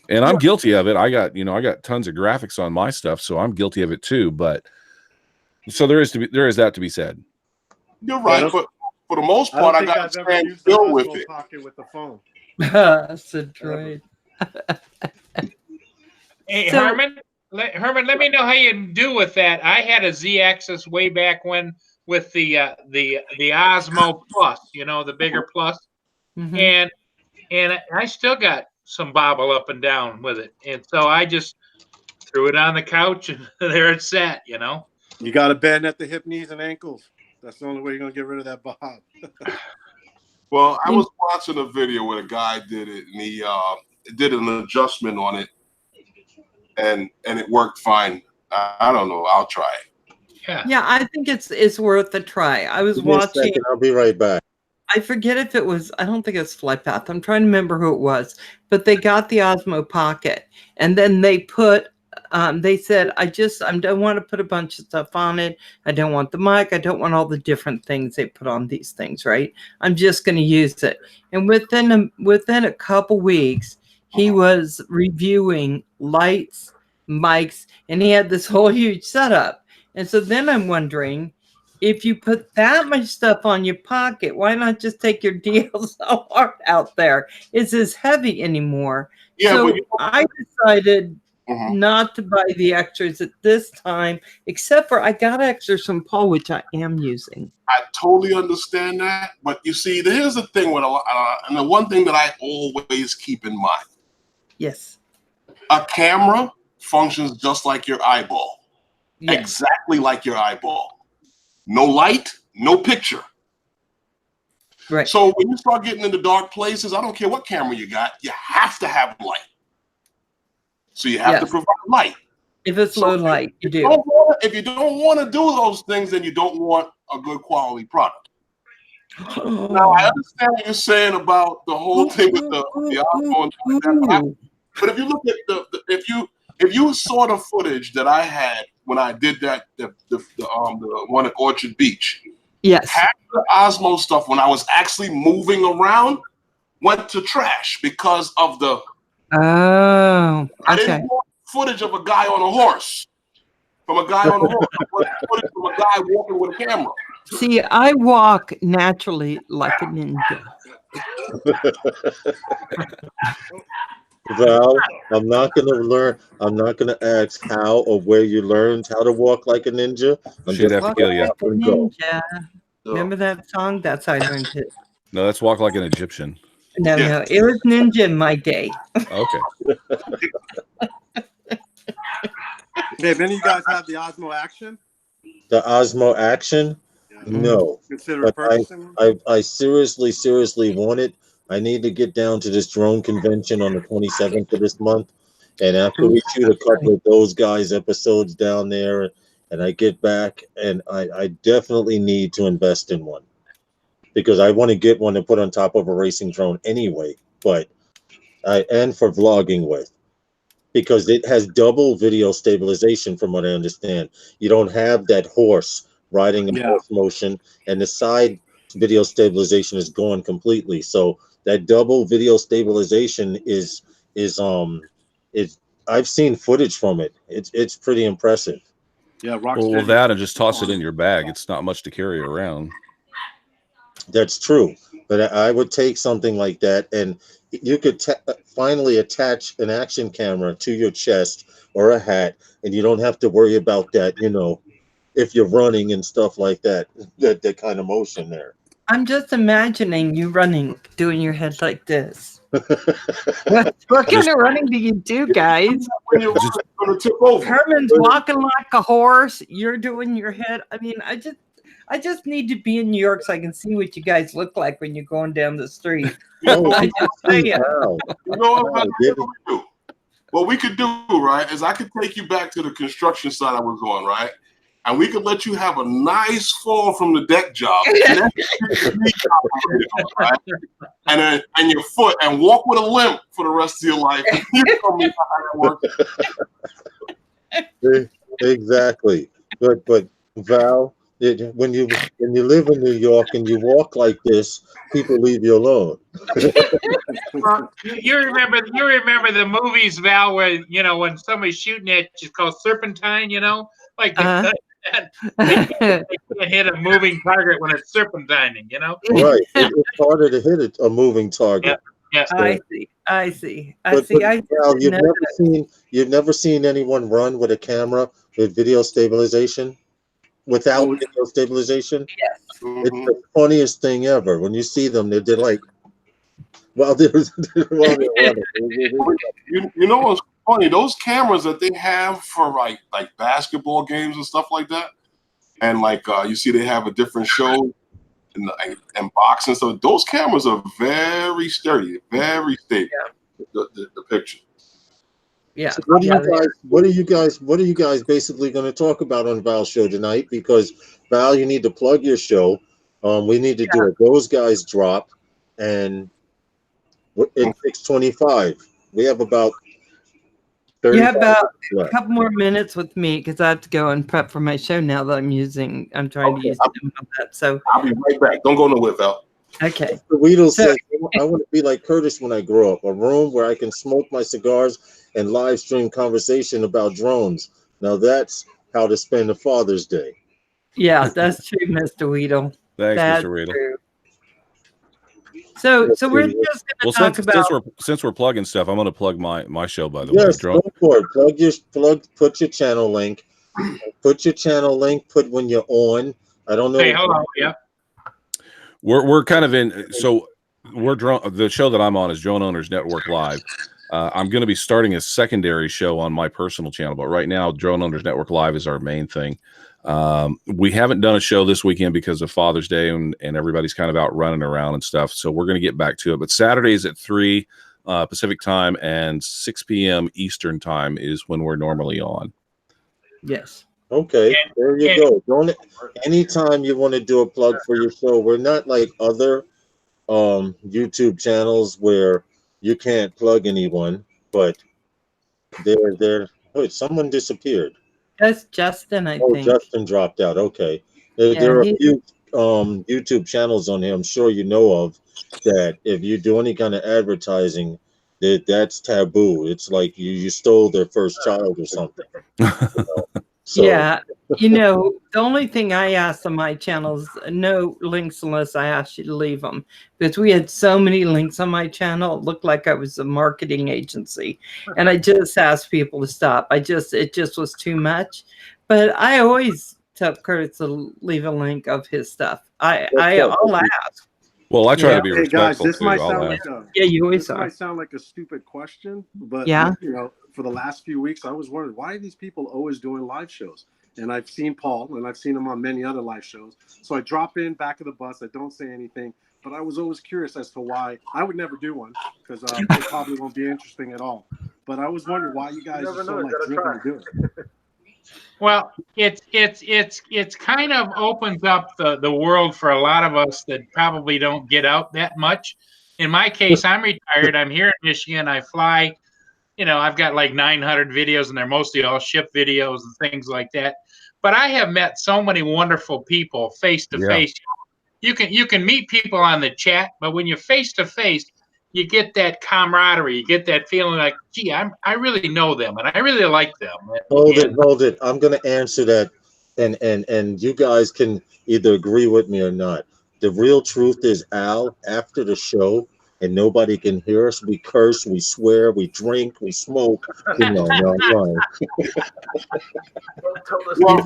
And I'm guilty of it. I got tons of graphics on my stuff, so I'm guilty of it too. But so there is that to be said. You're right, but for the most part, I got to stand still with it. Pocket with the phone. That's a droid. Hey, Herman, let me know how you do with that. I had a Z-axis way back when with the Osmo Plus, the bigger Plus, and I still got some bobble up and down with it, and so I just threw it on the couch and there it sat. You got to bend at the hip, knees, and ankles. That's the only way you're gonna get rid of that bob. Well, I was watching a video where a guy did it, and he did an adjustment on it, and it worked fine. I don't know. I'll try it. Yeah, I think it's worth a try. I was watching. I'll be right back. I forget if it was, I don't think it's Flightpath. I'm trying to remember who it was, but they got the Osmo Pocket, and then they put, they said, I don't want to put a bunch of stuff on it. I don't want the mic. I don't want all the different things they put on these things, right? I'm just going to use it. And within a couple weeks, he was reviewing lights, mics, and he had this whole huge setup. And so then I'm wondering, if you put that much stuff on your pocket, why not just take your DSLR out there? It's as heavy anymore. Yeah, so but I decided not to buy the extras at this time, except for I got extras from Paul, which I am using. I totally understand that, but you see, here's the thing with and the one thing that I always keep in mind. Yes. A camera functions just like your eyeball. Yes. Exactly like your eyeball. No light, no picture. Right. So when you start getting into dark places, I don't care what camera you got, you have to have light. So you have to provide light. If it's low light, you do. If you don't want to do those things, then you don't want a good quality product. Now, I understand what you're saying about the whole thing with the Osmo and like that, but if you look at if you saw the footage that I had when I did that, the one at Orchard Beach, yes, half the Osmo stuff when I was actually moving around went to trash because of the. Oh, okay. I didn't want footage of a guy on a horse. From a guy on a horse. I wanted footage from a guy walking with a camera. See, I walk naturally like a ninja. Val, I'm not gonna ask how or where you learned how to walk like a ninja. She'd have to kill you. Like a ninja. Remember that song? That's how I learned it. No, that's walk like an Egyptian. No, it was ninja in my day. Okay. Hey, if any of you guys have the Osmo Action? The Osmo Action? Yeah. No. Consider purchasing? I seriously want it. I need to get down to this drone convention on the 27th of this month. And after we shoot a couple of those guys' episodes down there and I get back, and I definitely need to invest in one. Because I want to get one to put on top of a racing drone anyway. But and for vlogging with. Because it has double video stabilization from what I understand. You don't have that horse riding in horse motion, and the side video stabilization is gone completely. So that double video stabilization is I've seen footage from it. It's pretty impressive. Yeah, well, that and just toss it in your bag. It's not much to carry around. That's true, but I would take something like that, and you could finally attach an action camera to your chest or a hat, and you don't have to worry about that, if you're running and stuff like that, that kind of motion there. I'm just imagining you running, doing your head like this. What kind of running do you do, guys? Herman's walking like a horse. You're doing your head. I mean, I just need to be in New York so I can see what you guys look like when you're going down the street. What we could do, right, is I could take you back to the construction site I was on, right? And we could let you have a nice fall from the deck job. And and your foot, and walk with a limp for the rest of your life. Exactly. But Val, when you live in New York and you walk like this, people leave you alone. You remember the movies, Val, where when somebody's shooting at you, it's called serpentine. Like they can't hit a moving target when it's serpentining. Right. It's harder to hit a moving target. Yeah. I see. Val, you've never seen anyone run with a camera with video stabilization. Without video stabilization, yes. It's the funniest thing ever. When you see them, they're like, well, you know what's funny? Those cameras that they have for like basketball games and stuff like that, and you see they have a different show and boxing. So those cameras are very sturdy, very stable. Yeah. The picture. Yeah. So what are you guys basically going to talk about on Val's show tonight? Because Val, you need to plug your show. We need to do it. Those guys drop, and it's 6:25. We have about You 35 have about minutes a left. couple more minutes with me because I have to go and prep for my show now that I'm trying to use Zoom on that. So, I'll be right back. Don't go nowhere, Val. okay. Mr. Weedle So, says, I want to be like Curtis when I grow up, a room where I can smoke my cigars and live stream conversation about drones. Now that's how to spend a Father's Day. yeah, that's true, Mr. Weedle. Thanks, That's Mr. Riedel. true. So we're just Well, going to talk about. since we're plugging stuff, I'm going to plug my show. By the way, Yes, go for it. Put your channel link. Put when you're on. I don't know. Say hello. Yeah. We're kind of in. So the show that I'm on is Drone Owners Network Live. I'm going to be starting a secondary show on my personal channel, but right now Drone Owners Network Live is our main thing. We haven't done a show this weekend because of Father's Day and everybody's kind of out running around and stuff. So we're going to get back to it. But Saturdays at 3 Pacific time and 6 p.m. Eastern time is when we're normally on. Yes. Okay, there you go. Don't anytime you want to do a plug for your show. We're not like other YouTube channels where you can't plug anyone, but they're wait, someone disappeared. That's Justin, I Oh, think. Justin dropped out. Okay. There are a few YouTube channels on here I'm sure you know of that if you do any kind of advertising, that's taboo. It's like you stole their first child or something. So Yeah, the only thing I asked on my channel is no links unless I asked you to leave them. Because we had so many links on my channel, it looked like I was a marketing agency. And I just asked people to stop. It just was too much. But I always tell Curtis to leave a link of his stuff. I'll ask. Well, I try to be Hey guys, respectful this too. might I'll sound ask. like a Yeah, you always this are. might sound like a stupid question, but Yeah. for the last few weeks, I was wondering why are these people always doing live shows? And I've seen Paul, and I've seen him on many other live shows. So I drop in back of the bus. I don't say anything, but I was always curious as to why. I would never do one because it probably won't be interesting at all. But I was wondering why you guys are so driven to do it. Well, it's kind of opens up the world for a lot of us that probably don't get out that much. In my case, I'm retired. I'm here in Michigan. I fly. I've got like 900 videos, and they're mostly all ship videos and things like that. But I have met so many wonderful people face to face. You can meet people on the chat, but when you're face to face, you get that camaraderie. You get that feeling like, gee, I really know them, and I really like them. hold it. I'm gonna answer that, and you guys can either agree with me or not. The real truth is, Al, after the show, and nobody can hear us. We curse, we swear, we drink, we smoke. No, I'm lying. It's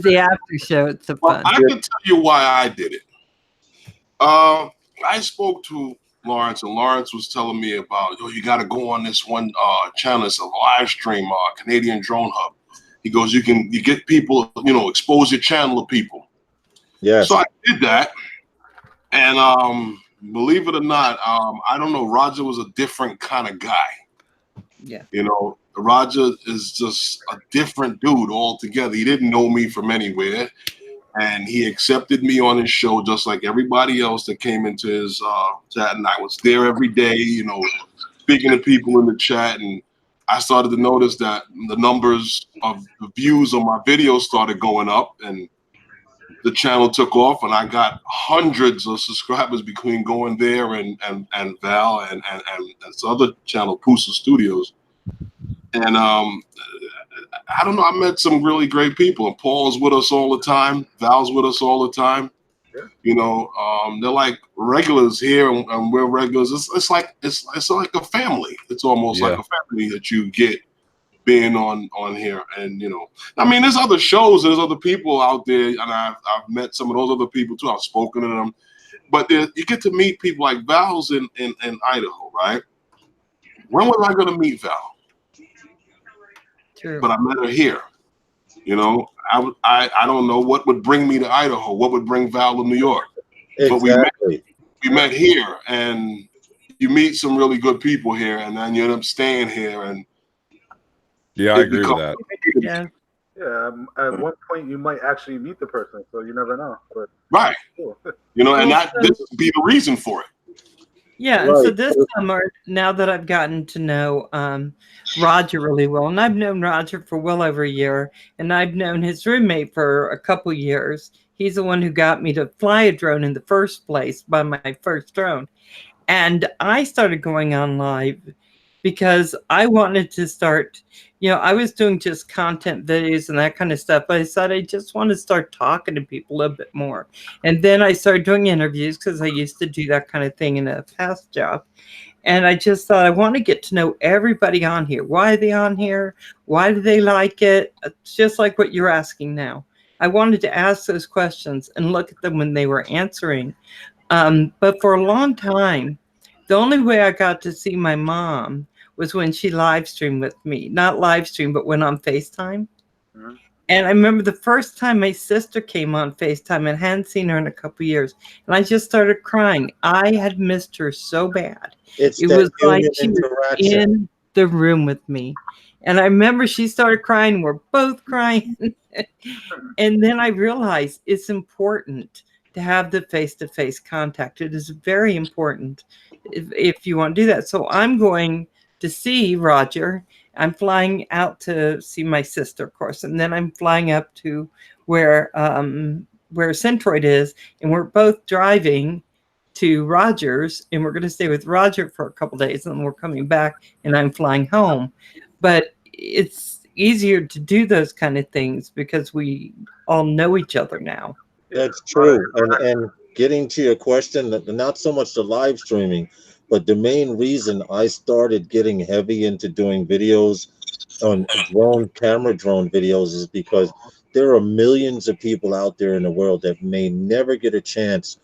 the after show. It's so fun. I can tell you why I did it. I spoke to Lawrence, and Lawrence was telling me about, you got to go on this one channel. It's a live stream, Canadian Drone Hub. He goes, you get people, expose your channel to people. Yeah. So I did that, and believe it or not, I don't know. Roger was a different kind of guy. Yeah. Roger is just a different dude altogether. He didn't know me from anywhere. And he accepted me on his show just like everybody else that came into his chat. And I was there every day, speaking to people in the chat. And I started to notice that the numbers of the views on my videos started going up, and the channel took off. And I got hundreds of subscribers between going there and Val and this other channel, Pusa Studios. And I don't know. I met some really great people. And Paul's with us all the time. Val's with us all the time. They're like regulars here, and we're regulars. It's like a family. It's almost like a family that you get being on here. And there's other shows. There's other people out there, and I've met some of those other people too. I've spoken to them, but you get to meet people like Val's in Idaho, right? When was I going to meet Val? True. But I met her here. I don't know what would bring me to Idaho, what would bring Val to New York. Exactly. But we met here, and you meet some really good people here, and then you end up staying here. And yeah, I agree with that. Yeah. Yeah, at one point you might actually meet the person, so you never know. But Right. cool. You know, and Well, this would be the reason for it. yeah, and so Right. this summer, now that I've gotten to know Roger really well, and I've known Roger for well over a year, and I've known his roommate for a couple years. He's the one who got me to fly a drone in the first place, by my first drone. And I started going on live because I wanted to start, I was doing just content videos and that kind of stuff. But I said I just want to start talking to people a little bit more. And then I started doing interviews because I used to do that kind of thing in a past job. And I just thought I want to get to know everybody on here. Why are they on here? Why do they like it? It's just like what you're asking now. I wanted to ask those questions and look at them when they were answering. But for a long time, the only way I got to see my mom was when she live streamed with me. Not live stream, but went on FaceTime. Mhm. And I remember the first time my sister came on FaceTime and hadn't seen her in a couple years. And I just started crying. I had missed her so bad. It's It that was like human she was interaction. in the room with me. And I remember she started crying. We're both crying. And then I realized it's important to have the face-to-face contact. It is very important if you want to do that. So I'm going to see Roger. I'm flying out to see my sister, of course, and then I'm flying up to where Centroid is, and we're both driving to Rogers, and we're going to stay with Roger for a couple days, and then we're coming back, and I'm flying home. But it's easier to do those kind of things because we all know each other now. That's true. And getting to your question, not so much the live streaming, but the main reason I started getting heavy into doing videos on drone videos is because there are millions of people out there in the world that may never get a chance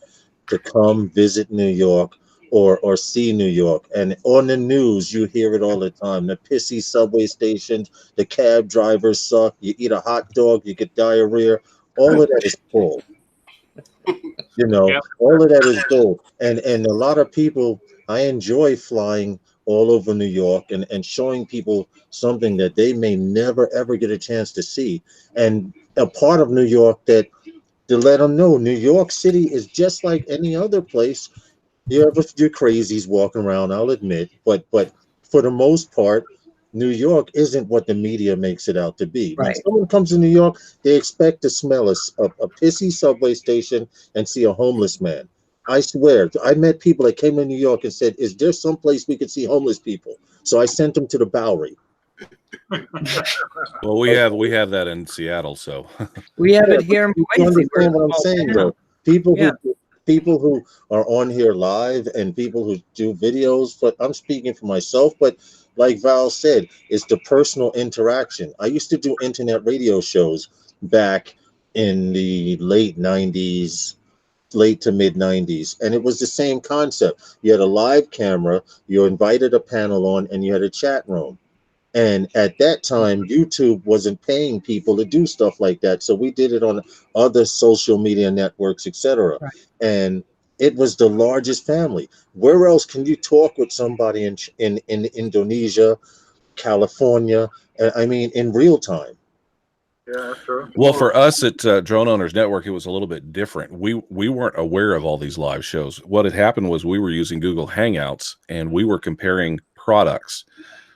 to come visit New York or see New York. And on the news, you hear it all the time. The pissy subway stations, the cab drivers suck. You eat a hot dog, you get diarrhea. All of that is full. Yep. All of that is bull. And a lot of people, I enjoy flying all over New York and showing people something that they may never ever get a chance to see. And a part of New York that to let them know New York City is just like any other place. You have a few crazies walking around, I'll admit, but for the most part, New York isn't what the media makes it out to be. When Right. someone comes to New York, they expect to smell a pissy subway station and see a homeless man. I swear, I met people that came to New York and said, "Is there some place we could see homeless people?" So I sent them to the Bowery. Well, we have that in Seattle, so We have Yeah, it here in you Boise. We're understand what I'm small saying, town. though. People Yeah. who are on here live and people who do videos, but I'm speaking for myself, but like Val said, it's the personal interaction. I used to do internet radio shows back in the late 90s, late to mid 90s, and it was the same concept. You had a live camera, you invited a panel on, and you had a chat room. And at that time, YouTube wasn't paying people to do stuff like that. So we did it on other social media networks, etc. Right. And it was the largest family. Where else can you talk with somebody in Indonesia, California? I mean, in real time. Yeah, that's true. well, for us at Drone Owners Network, it was a little bit different. We weren't aware of all these live shows. What had happened was we were using Google Hangouts and we were comparing products.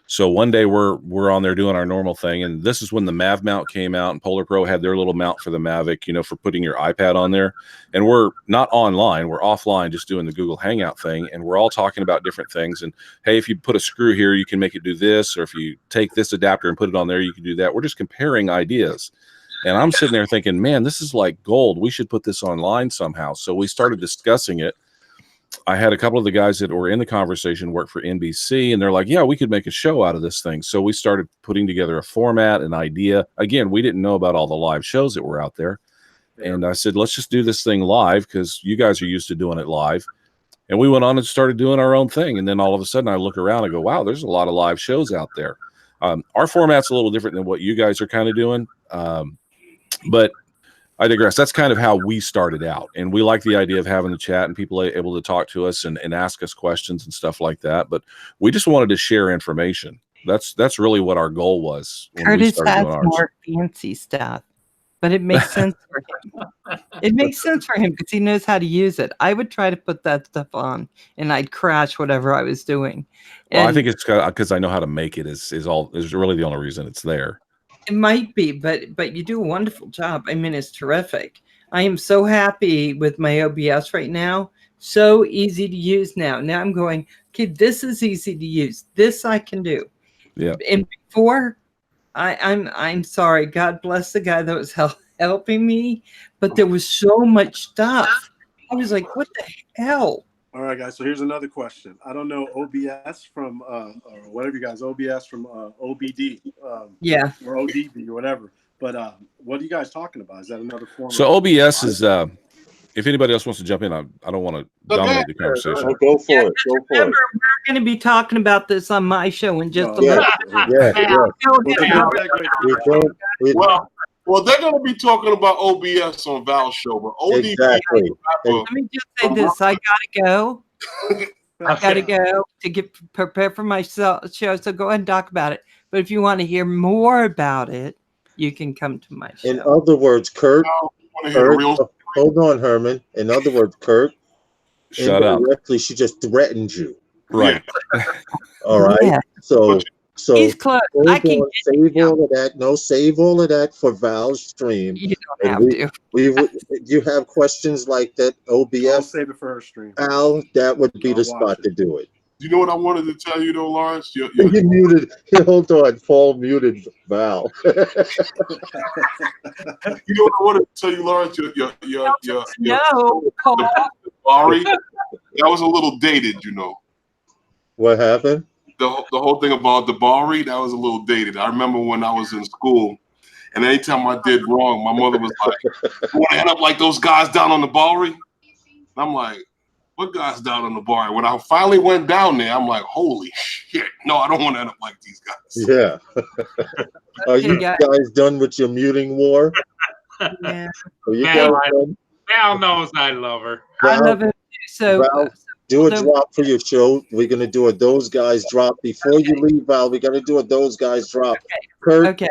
So one day we're on there doing our normal thing, and this is when the Mav mount came out, and Polar Pro had their little mount for the Mavic, for putting your iPad on there. And we're not online, we're offline, just doing the Google Hangout thing, and we're all talking about different things. And hey, if you put a screw here, you can make it do this, or if you take this adapter and put it on there, you can do that. We're just comparing ideas. And I'm sitting there thinking, man, this is like gold. We should put this online somehow. So we started discussing it. I had a couple of the guys that were in the conversation work for NBC, and they're like, yeah, we could make a show out of this thing. So we started putting together a format, an idea. Again, we didn't know about all the live shows that were out there. Yeah. And I said, let's just do this thing live because you guys are used to doing it live. And we went on and started doing our own thing. And then all of a sudden I look around and go, wow, there's a lot of live shows out there. Our format's a little different than what you guys are kind of doing. But I digress. That's kind of how we started out. And we like the idea of having the chat and people able to talk to us and ask us questions and stuff like that. But we just wanted to share information. That's really what our goal was when we Curtis started has doing ours. more fancy stuff, but it makes sense for him. It makes sense for him because he knows how to use it. I would try to put that stuff on, and I'd crash whatever I was doing. Well, I And think it's because I know how to make it is really the only reason it's there. it might be, but you do a wonderful job. I mean, it's terrific. I am so happy with my OBS right now. So easy to use now. Now I'm going, okay, this is easy to use. This I can do. Yeah. And before, I'm sorry. God bless the guy that was helping me, but there was so much stuff. I was like, what the hell? All right, guys. So here's another question. I don't know OBS from or whatever you guys OBS from OBD, Yeah, or ODB or whatever. But what are you guys talking about? Is that another form? So OBS is if anybody else wants to jump in, I don't want to dominate the conversation. Go for it. Go for remember, it. we're going to be talking about this on my show in just a Yeah, little. yeah, yeah. Go ahead, Albert. Well, they're going to be talking about OBS on Val's show, but ODB Exactly. Let me just say this: I gotta go. I gotta go to get prepared for my show. So go ahead and talk about it. But if you want to hear more about it, you can come to my show. In other words, Kurt, hold on, Herman. In other words, Kurt, Shut up. indirectly, she just threatened you. Right. All right. Yeah. So He's close. I can save all of that. No, save all of that for Val's stream. You don't have to. You have questions like that, I'll OBS, save it for her stream. Val, that would be I'll the watch spot it. to do it. You know what I wanted to tell you though, Lawrence? You muted. Hold on, Paul muted Val. You know what I wanted to tell you, Lawrence? No, Paul. Bari, that was a little dated, you know. What happened? The whole thing about the Bari, that was a little dated. I remember when I was in school, and anytime I did wrong, my mother was like, "You want to end up like those guys down on the Bari?" And I'm like, "What guys down on the Bari?" When I finally went down there, I'm like, "Holy shit! No, I don't want to end up like these guys." Yeah. Are you guys done with your muting war? Yeah. Are you guys done? Val knows I love her. I love it. So Val, do a drop for your show. We're gonna do a those guys drop before you leave, Val. We gotta do a those guys drop. Okay.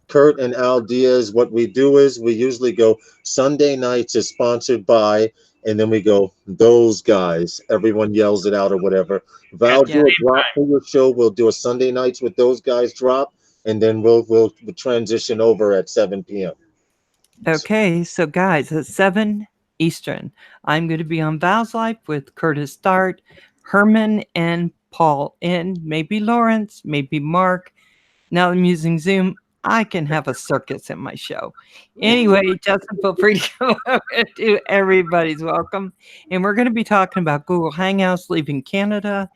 Kurt and Al Diaz. What we do is we usually go Sunday nights is sponsored by, and then we go those guys. Everyone yells it out or whatever. Val, do a drop for your show. We'll do a Sunday nights with those guys drop, and then we'll transition over at 7 p.m. Okay, so guys, at 7 Eastern, I'm going to be on Val's Life with Curtis Dart, Herman, and Paul, and maybe Lawrence, maybe Mark. Now I'm using Zoom. I can have a circus in my show. Anyway, Justin, feel free to go over to everybody's welcome. And we're going to be talking about Google Hangouts leaving Canada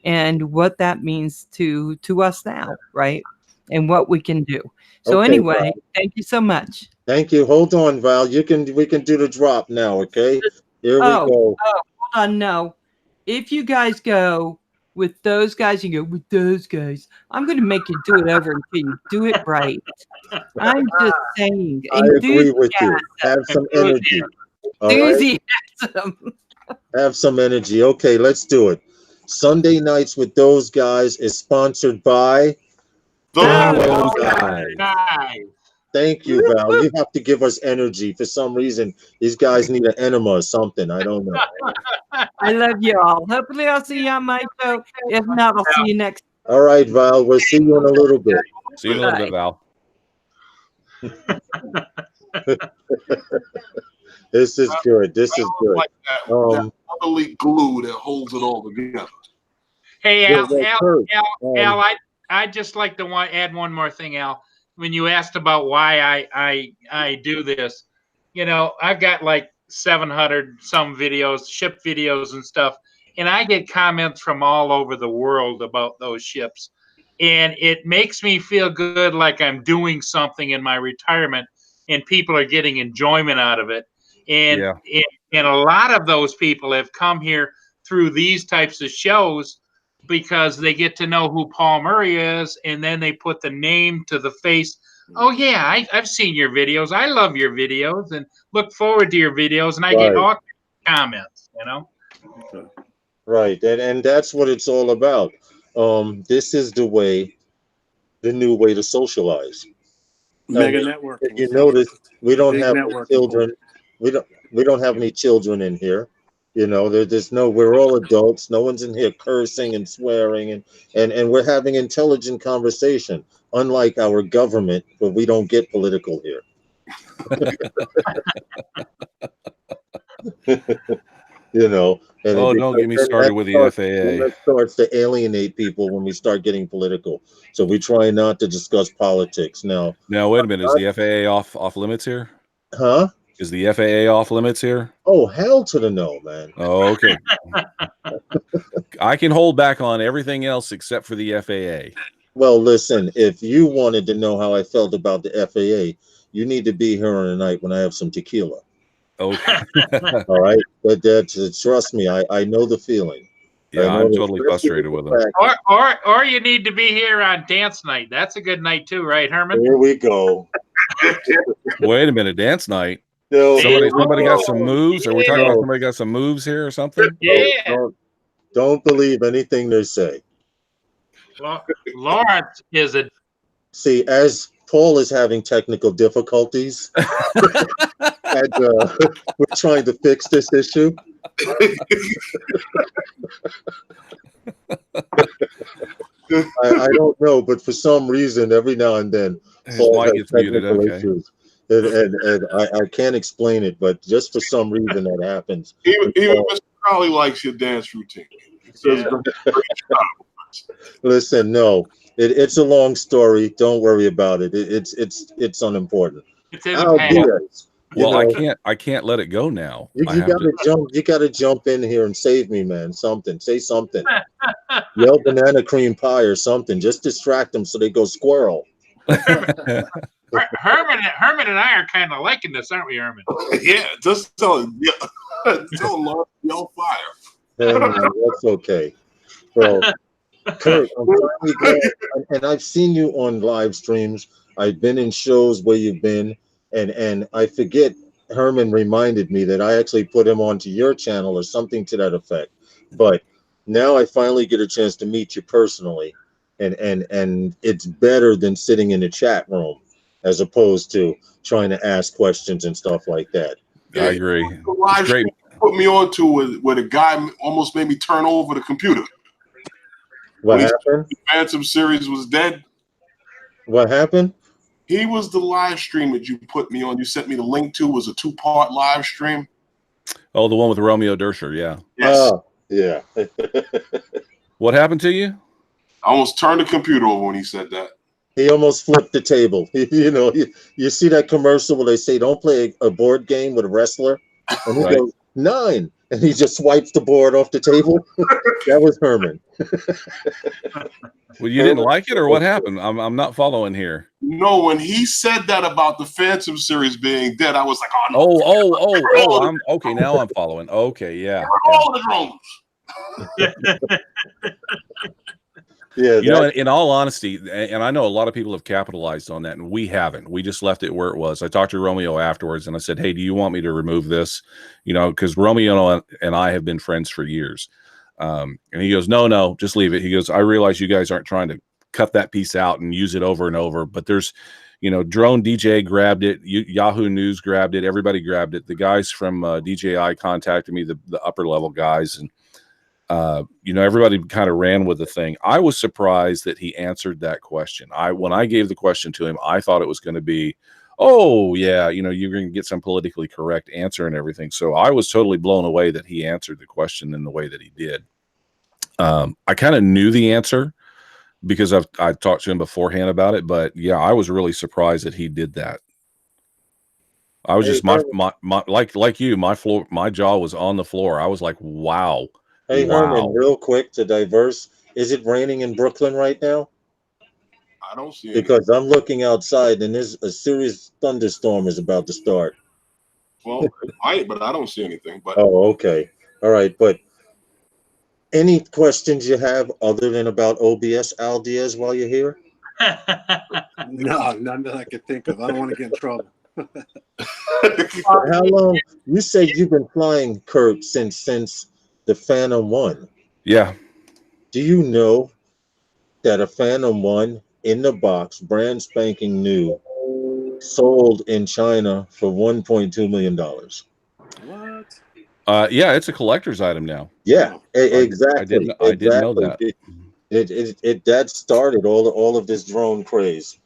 and what that means to us now, right? And what we can do. So anyway, Val, thank you so much. Thank you. Hold on, Val. We can do the drop now, okay? Here we go. Oh, hold on. No. If you guys go with those guys, you go with those guys. I'm going to make you do it over until you do it right. I'm just saying. I agree with you. Have some energy. Enthusiasm. Have some energy. Okay, let's do it. Sunday nights with those guys is sponsored by those guys. Thank you, Val. You have to give us energy. For some reason, these guys need an enema or something. I don't know. I love you all. Hopefully, I'll see you on my show. If not, I'll see you next. All right, Val. We'll see you in a little bit. See you in a little bit, Val. This is good. This is good. Like that motherly glue that holds it all together. Hey, Al, I'd just like to add one more thing, Al. When you asked about why I do this, you know, I've got like 700 some videos, ship videos and stuff, and I get comments from all over the world about those ships, and it makes me feel good, like I'm doing something in my retirement, and people are getting enjoyment out of it, and a lot of those people have come here through these types of shows, because they get to know who Paul Murray is, and then they put the name to the face. Oh, yeah, I've seen your videos. I love your videos and look forward to your videos. And I get all comments, you know? Right, and that's what it's all about. This is the new way to socialize. Mega And if networking, you social, notice, we don't big have any networking pool. children. We don't have any children in here. There's no. We're all adults. No one's in here cursing and swearing, and we're having intelligent conversation. Unlike our government, where we don't get political here. And Oh, don't get me then started with the FAA. that starts to alienate people when we start getting political. So we try not to discuss politics now. Now, wait a minute. Is the FAA off limits here? Huh? Is the FAA off limits here? Oh, hell to the no, man. Oh, okay. I can hold back on everything else except for the FAA. Well, listen, if you wanted to know how I felt about the FAA, you need to be here on a night when I have some tequila. Okay. All right, but trust me, I know the feeling. Yeah, I know I'm the- totally frustrated with them. Or you need to be here on dance night. That's a good night too, right, Herman? Here we go. Wait a minute, dance night. No, Somebody got some moves? Are we talking about No. somebody got some moves here or something? Yeah. Don't believe anything they say. Lawrence is a See, as Paul is having technical difficulties, and we're trying to fix this issue. I don't know, but for some reason, every now and then, His Paul mic has gets muted. technical Okay. issues. And I can't explain it, but just for some reason that happens. Even Mr. Crowley likes your dance routine. He says, Listen, no, it's a long story. Don't worry about it. It's unimportant. it's in the Al past. Diaz, Well, I can't let it go now. You I have gotta to. jump. You gotta jump in here and save me, man. Something. Say something. Yell banana cream pie or something. Just distract them so they go squirrel. Herman and I are kind of liking this, aren't we, Herman? yeah, just tell him. Yeah. Tell him, Lord, yell fire. That's okay. So, Kurt, I'm finally glad, and I've seen you on live streams. I've been in shows where you've been, and I forget. Herman reminded me that I actually put him onto your channel or something to that effect. But now I finally get a chance to meet you personally, and it's better than sitting in a chat room as opposed to trying to ask questions and stuff like that. I agree. The live It's great. stream put me on to where the guy almost made me turn over the computer. What When happened? The Phantom series was dead. What happened? He was the live stream that you put me on. You sent me the link to. It was a 2-part live stream. Oh, the one with Romeo Dersher. Yeah. Yes. Yeah. What happened to you? I almost turned the computer over when he said that. He almost flipped the table. You see that commercial where they say, "Don't play a board game with a wrestler," and he Right. goes 9, and he just swipes the board off the table. That was Herman. Well, you didn't like it, or what happened? I'm not following here. No, when he said that about the Phantom series being dead, I was like, "Oh no!" Oh! I'm okay now. I'm following. Okay, yeah. All the drones. Yeah, You know, in all honesty, and I know a lot of people have capitalized on that, and we haven't. We just left it where it was. I talked to Romeo afterwards, and I said, "Hey, do you want me to remove this?" You know, because Romeo and I have been friends for years. And he goes, "No, just leave it." He goes, "I realize you guys aren't trying to cut that piece out and use it over and over, but there's, Drone DJ grabbed it, Yahoo News grabbed it, everybody grabbed it. The guys from DJI contacted me, the upper level guys, and everybody kind of ran with the thing. I was surprised that he answered that question. When I gave the question to him, I thought it was going to be, oh yeah, you're going to get some politically correct answer and everything. So I was totally blown away that he answered the question in the way that he did. I kind of knew the answer because I talked to him beforehand about it, but yeah, I was really surprised that he did that. I was just like you, my jaw was on the floor. I was like, wow. Hey, wow. Herman, real quick to diverse, is it raining in Brooklyn right now? I don't see it. Because I'm looking outside and there's a serious thunderstorm is about to start. Well, it might, but I don't see anything. But Oh, okay. All right. But any questions you have other than about OBS, Al Diaz, while you're here? No, none that I could think of. I don't want to get in trouble. How long? You said you've been flying, Kurt, since the Phantom 1. Yeah. Do you know that a Phantom One in the box, brand spanking new, sold in China for $1.2 million. What? Yeah, it's a collector's item now. Yeah, Oh, exactly, I didn't know exactly. that. That started all of this drone craze.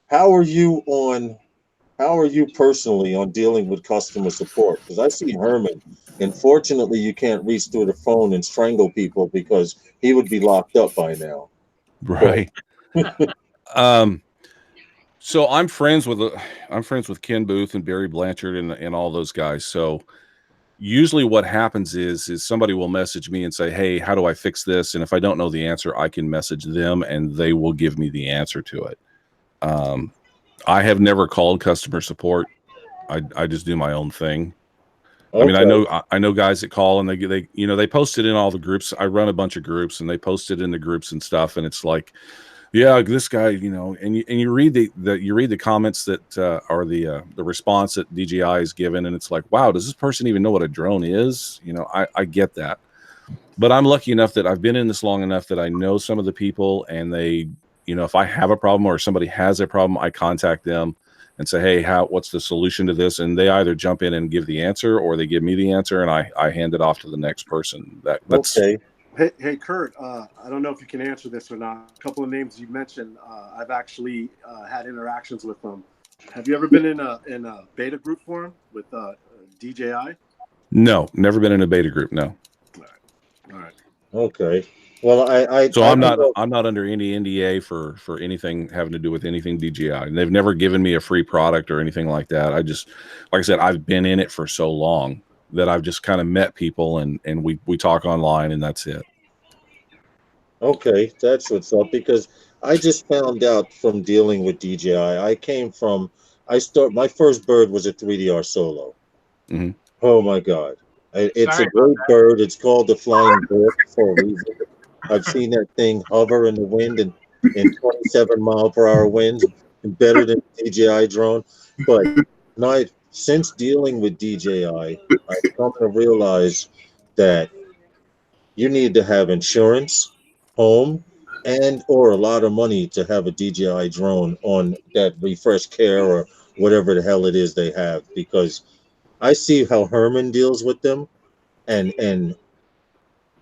How are you on? How are you personally on dealing with customer support? Because I see Herman, and fortunately, you can't reach through the phone and strangle people because he would be locked up by now. But Right. Um, so I'm friends with Ken Booth and Barry Blanchard and all those guys. So usually what happens is somebody will message me and say, "Hey, how do I fix this?" And if I don't know the answer, I can message them and they will give me the answer to it. Um, I have never called customer support. I just do my own thing. I mean, okay, I know guys that call and they post it in all the groups. I run a bunch of groups and they post it in the groups and stuff. And it's like, yeah, this guy, and you read the comments that are the response that DJI is given, and it's like, wow, does this person even know what a drone is? I get that, but I'm lucky enough that I've been in this long enough that I know some of the people, and they, if I have a problem or somebody has a problem, I contact them and say, hey, what's the solution to this? And they either jump in and give the answer, or they give me the answer, and I hand it off to the next person. That's okay. Hey, Kurt. I don't know if you can answer this or not. A couple of names you mentioned, I've actually had interactions with them. Have you ever been in a beta group forum with DJI? no, never been in a beta group. No. All right. All right. Okay. Well, So I don't know. I'm not under any NDA for anything having to do with anything DJI. And they've never given me a free product or anything like that. Like I said, I've been in it for so long that I've just kind of met people and we talk online and that's it. Okay, that's what's up because I just found out from dealing with DJI. My first bird was a 3DR Solo. Hmm. Oh my God. It's a Sorry about great bird. It's called the Flying Bird for a reason. I've seen that thing hover in the wind and in 27-mile-per-hour winds, better than DJI drone. But since dealing with DJI, I've come to realize that you need to have insurance, home, and or a lot of money to have a DJI drone on that refresh care or whatever the hell it is they have because I see how Herman deals with them and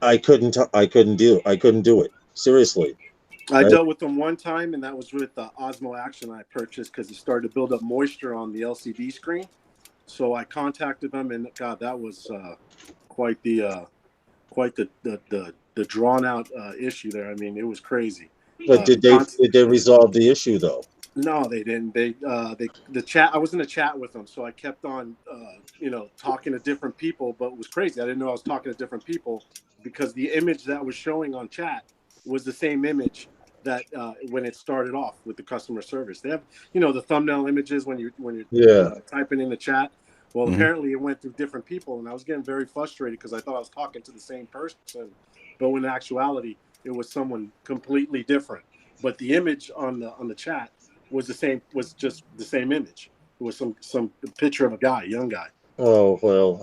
I couldn't do it. Seriously. I Right? dealt with them one time, and that was with the Osmo Action I purchased because it started to build up moisture on the LCD screen. So I contacted them, and God, that was quite the the drawn out issue there. I mean, it was crazy. But did they resolve the issue though? No, they didn't. The chat. I was in a chat with them, so I kept on, talking to different people. But it was crazy. I didn't know I was talking to different people because the image that was showing on chat was the same image that when it started off with the customer service. They have, the thumbnail images when you're Yeah. typing in the chat. Well, Hmm. apparently it went through different people, and I was getting very frustrated because I thought I was talking to the same person, but when in actuality it was someone completely different. But the image on the chat was just the same image. It was some picture of a guy, young guy. Oh well,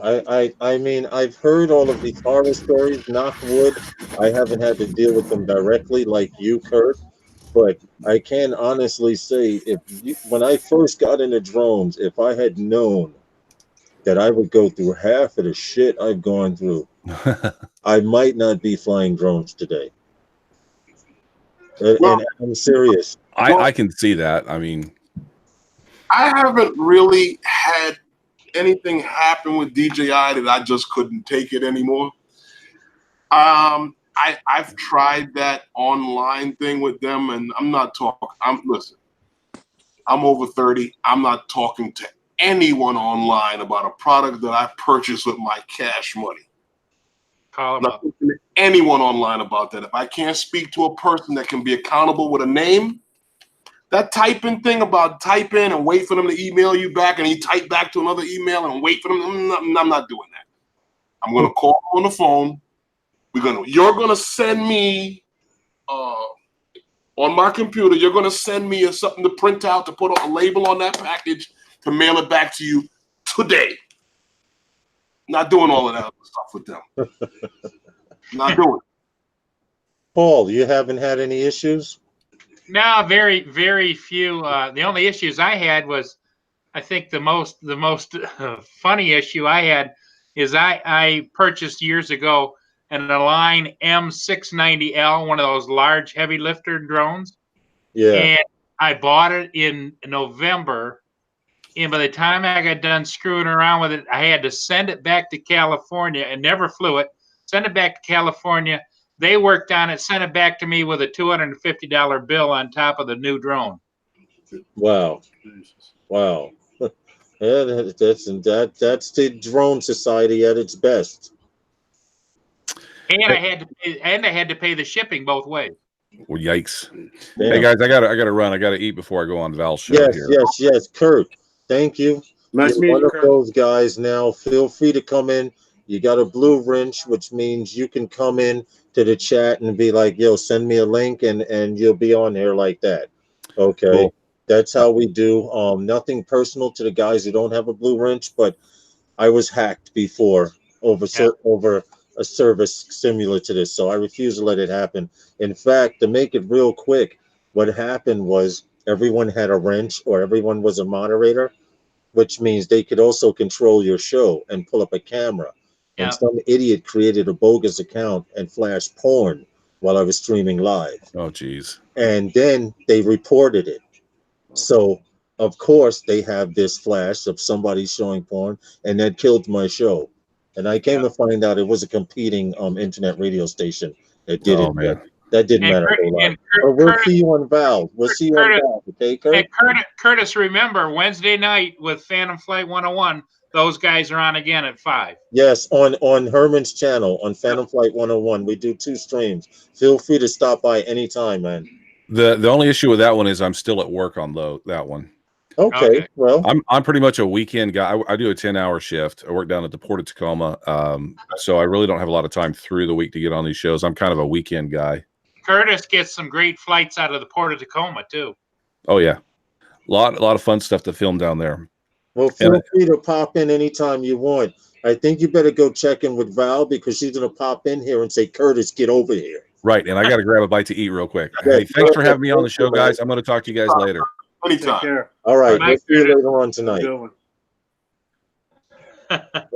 I mean I've heard all of these horror stories. Knock wood, I haven't had to deal with them directly like you, Kurt. But I can honestly say, when I first got into drones, if I had known that I would go through half of the shit I've gone through, I might not be flying drones today. Well, And I'm serious. I can see that. I mean, I haven't really had anything happen with DJI that I just couldn't take it anymore. I've tried that online thing with them, and I'm not talking. Listen. I'm over 30. I'm not talking to anyone online about a product that I purchased with my cash money. Call I'm them not up. talking to anyone online about that. If I can't speak to a person that can be accountable with a name, that typing thing about type in and wait for them to email you back and you type back to another email and wait for them, I'm not doing that. I'm going to call on the phone. You're going to send me on my computer, you're going to send me something to print out to put a label on that package to mail it back to you today. Not doing all of that other stuff with them. Not doing it. Paul, you haven't had any issues? No, very, very few. The only issues I had was, I think the most funny issue I had is I purchased years ago an Align M690L, one of those large heavy lifter drones, Yeah. and I bought it in November. And by the time I got done screwing around with it, I had to send it back to California and never flew it. Send it back to California. They worked on it, sent it back to me with a $250 bill on top of the new drone. Wow. Wow. Yeah, that's the drone society at its best. And I had to pay the shipping both ways. Well, yikes. Damn. Hey guys, I gotta run. I gotta eat before I go on Val's show Yes, here. yes. Kurt, thank you. Nice You're meeting one you, of Kurt. those guys now. Feel free to come in. You got a blue wrench, which means you can come in to the chat and be like, yo, send me a link, and you'll be on there like that. Okay. Cool. That's how we do. Nothing personal to the guys who don't have a blue wrench, but I was hacked before over a service similar to this, so I refuse to let it happen. In fact, to make it real quick, what happened was everyone had a wrench or everyone was a moderator, which means they could also control your show and pull up a camera. Yeah. And some idiot created a bogus account and flashed porn while I was streaming live. Oh, geez. And then they reported it. So, of course, they have this flash of somebody showing porn, and that killed my show. And I came to find out it was a competing internet radio station that did it. Man. That didn't matter a whole lot. But we'll see you on Val. We'll see you on Val. Okay, Kurt? And Curtis, remember, Wednesday night with Phantom Flight 101, those guys are on again at 5. Yes, on Herman's channel, on Phantom Flight 101. We do 2 streams. Feel free to stop by anytime, man. The only issue with that one is I'm still at work on that one. Okay. Well, I'm pretty much a weekend guy. I do a 10-hour shift. I work down at the Port of Tacoma, so I really don't have a lot of time through the week to get on these shows. I'm kind of a weekend guy. Curtis gets some great flights out of the Port of Tacoma too. Oh yeah, a lot of fun stuff to film down there. Well, feel free to pop in anytime you want. I think you better go check in with Val because she's gonna pop in here and say, "Curtis, get over here." Right, and I got to grab a bite to eat real quick. Hey, thanks for having me on the show, guys. I'm going to talk to you guys later. Anytime. Take care. All right, Bye, we'll see you later on tonight. Good one.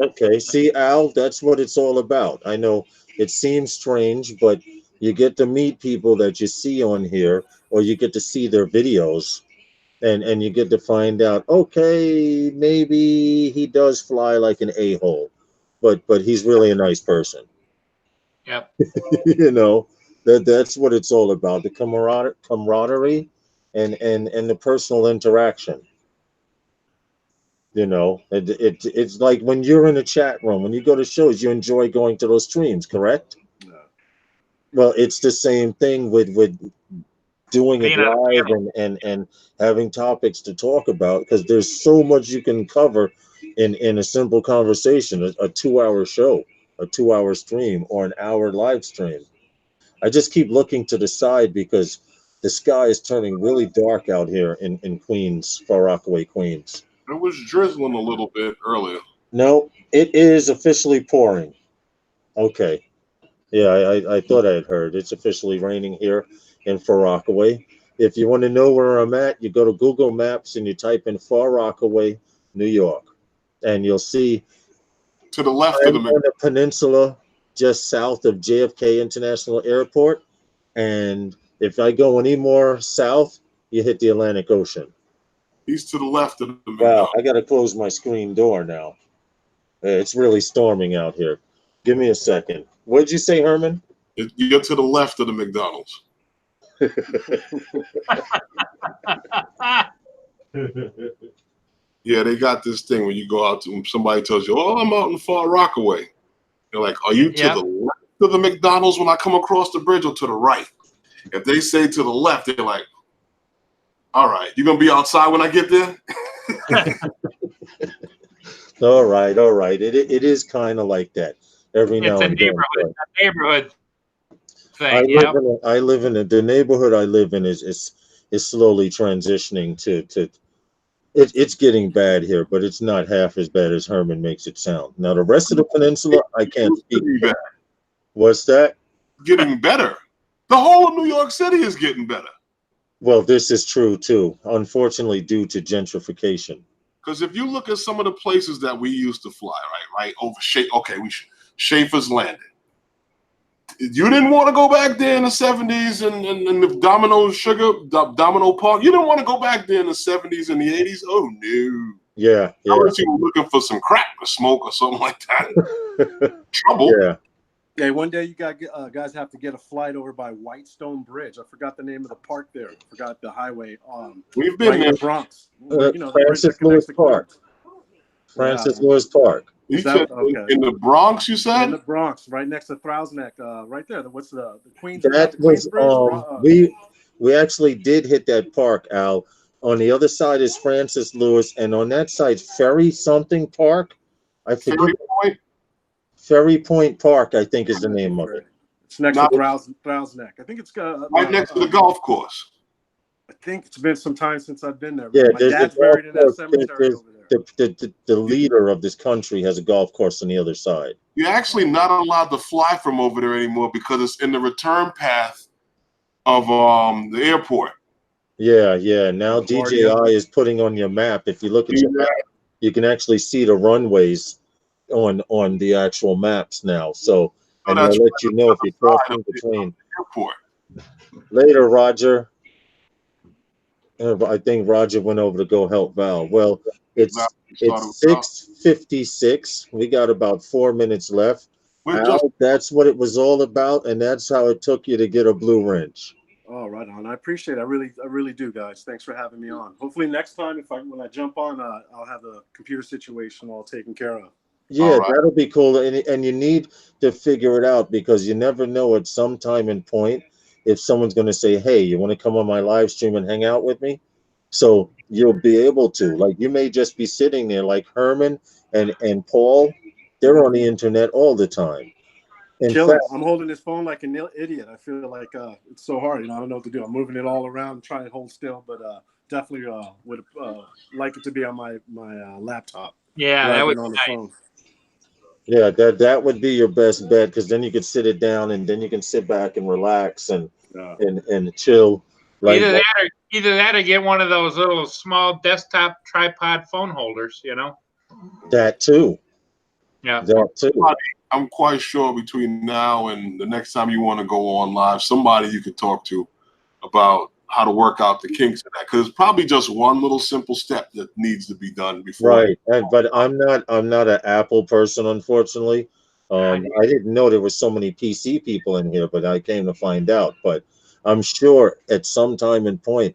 Okay, see, Al, that's what it's all about. I know it seems strange, but you get to meet people that you see on here, or you get to see their videos, and you get to find out, okay, maybe he does fly like an a-hole, but he's really a nice person. Yep. You know, that's what it's all about, the camaraderie and the personal interaction. You know, it's like when you're in a chat room, when you go to shows, you enjoy going to those streams, correct? No. Well, it's the same thing with doing it live and having topics to talk about, because there's so much you can cover in a simple conversation, a 2-hour show, a 2-hour stream, or an hour live stream. I just keep looking to the side because the sky is turning really dark out here in Queens, Far Rockaway, Queens. It was drizzling a little bit earlier. No, it is officially pouring. Okay. Yeah, I thought I had heard. It's officially raining here in Far Rockaway. If you want to know where I'm at, you go to Google Maps and you type in Far Rockaway, New York, and you'll see To the left I'm of on the peninsula just south of JFK International Airport. And if I go any more south, you hit the Atlantic Ocean. He's to the left of the Wow, McDonald's. I got to close my screen door now. It's really storming out here. Give me a second. What did you say, Herman? You're to the left of the McDonald's. Yeah, they got this thing when you go out to them, somebody tells you, "Oh, I'm out in Far Rockaway." They're like, "Are you to the left of the McDonald's when I come across the bridge, or to the right?" If they say to the left, they're like, "All right, you gonna be outside when I get there?" All right. It is kind of like that every now and then. It's a neighborhood thing. I live in the neighborhood I live in is slowly transitioning to it's getting bad here, but it's not half as bad as Herman makes it sound. Now the rest of the peninsula, I can't speak. Getting What's that? Getting better. The whole of New York City is getting better. Well, this is true too, unfortunately, due to gentrification. Because if you look at some of the places that we used to fly, right over Schaefer's Landing. You didn't want to go back there in the 70s and the Domino Park. You didn't want to go back there in the 70s and the 80s. Oh no. Yeah. Unless you were looking for some crack to smoke or something like that. Trouble. Yeah. Okay, one day you guys have to get a flight over by Whitestone Bridge. I forgot the name of the park there. I forgot the highway. We've been there. In the Bronx. The Francis Lewis Park. Francis Lewis Park. You said in the Bronx, you said? In the Bronx, right next to Throw's Neck, right there. What's the Queens? That was we actually did hit that park, Al. On the other side is Francis Lewis, and on that side, Ferry something Park. I forget. Ferry Point Park, I think, is the name of it. It's next to Throw's Neck. I think it's right next to the golf course. I think it's been some time since I've been there. Yeah, my dad's buried in that cemetery over there. The leader of this country has a golf course on the other side. You're actually not allowed to fly from over there anymore because it's in the return path of the airport. Yeah. Now DJI is putting on your map. If you look at your map, you can actually see the runways on the actual maps now. So, and they'll let you know if you're crossing between. Airport. Later, Roger. I think Roger went over to go help Val. Well, it's 6:56. We got about 4 minutes left. Al, that's what it was all about, and that's how it took you to get a blue wrench. Oh, right on. I appreciate it. I really do, guys. Thanks for having me on. Hopefully next time, when I jump on, I'll have the computer situation all taken care of. Yeah, that'll be cool. And you need to figure it out because you never know at some time and point if someone's going to say, hey, you want to come on my live stream and hang out with me? So you'll be able to. Like, you may just be sitting there like Herman and Paul. They're on the internet all the time. In fact, I'm holding this phone like an idiot. I feel like it's so hard. I don't know what to do. I'm moving it all around, trying to hold still, but definitely would like it to be on my laptop. Yeah, that would on the phone. Yeah, that would be your best bet because then you could sit it down and then you can sit back and relax and chill. Like either that or get one of those little small desktop tripod phone holders. That too. Yeah, that too. I'm quite sure between now and the next time you want to go on live, somebody you could talk to about how to work out the kinks of that, because it's probably just one little simple step that needs to be done before. Right, but I'm not an Apple person, unfortunately. I didn't know there were so many PC people in here, but I came to find out. But I'm sure at some time and point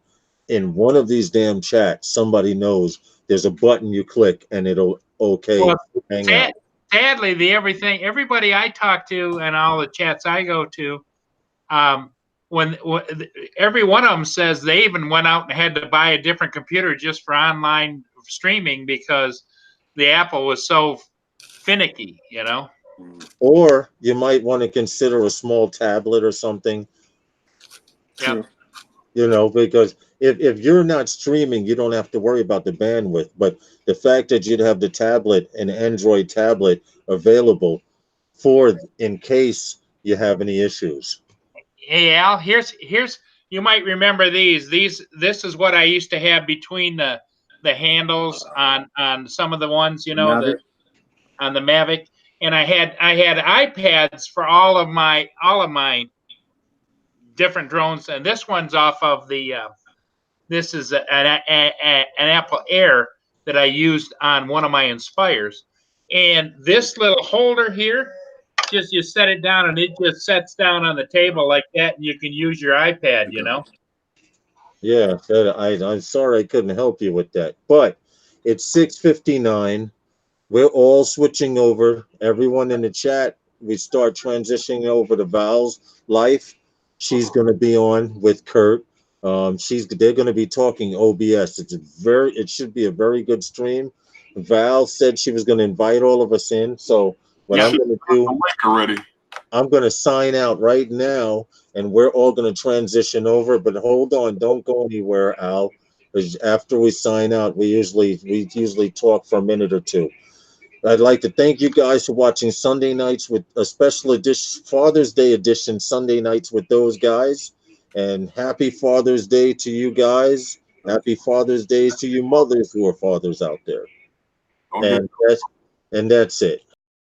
in one of these damn chats, somebody knows there's a button you click and it'll hang out. Sadly, everybody I talk to and all the chats I go to, when every one of them says they even went out and had to buy a different computer just for online streaming because the Apple was so finicky, Or you might want to consider a small tablet or something. Yeah. Because if you're not streaming, you don't have to worry about the bandwidth. But the fact that you'd have the tablet, an Android tablet available in case you have any issues. Hey Al, here's you might remember these. This is what I used to have between the handles on some of the ones, on the Mavic, and I had iPads for all of my different drones, and this one's off of the this is an Apple Air that I used on one of my Inspires, and this little holder here, just you set it down and it just sets down on the table like that, and you can use your iPad. Yeah, I'm sorry I couldn't help you with that, but it's 6:59. We're all switching over. Everyone in the chat, we start transitioning over to Val's life. She's going to be on with Kurt. They're going to be talking OBS. It should be a very good stream. Val said she was going to invite all of us in. So what I'm going to do, I'm going to sign out right now, and we're all going to transition over. But hold on, don't go anywhere, Al. Because after we sign out, we usually talk for a minute or two. I'd like to thank you guys for watching Sunday nights with a special edition, Father's Day edition, Sunday nights with those guys. And happy Father's Day to you guys. Happy Father's Days to you mothers who are fathers out there. Okay. And that's it.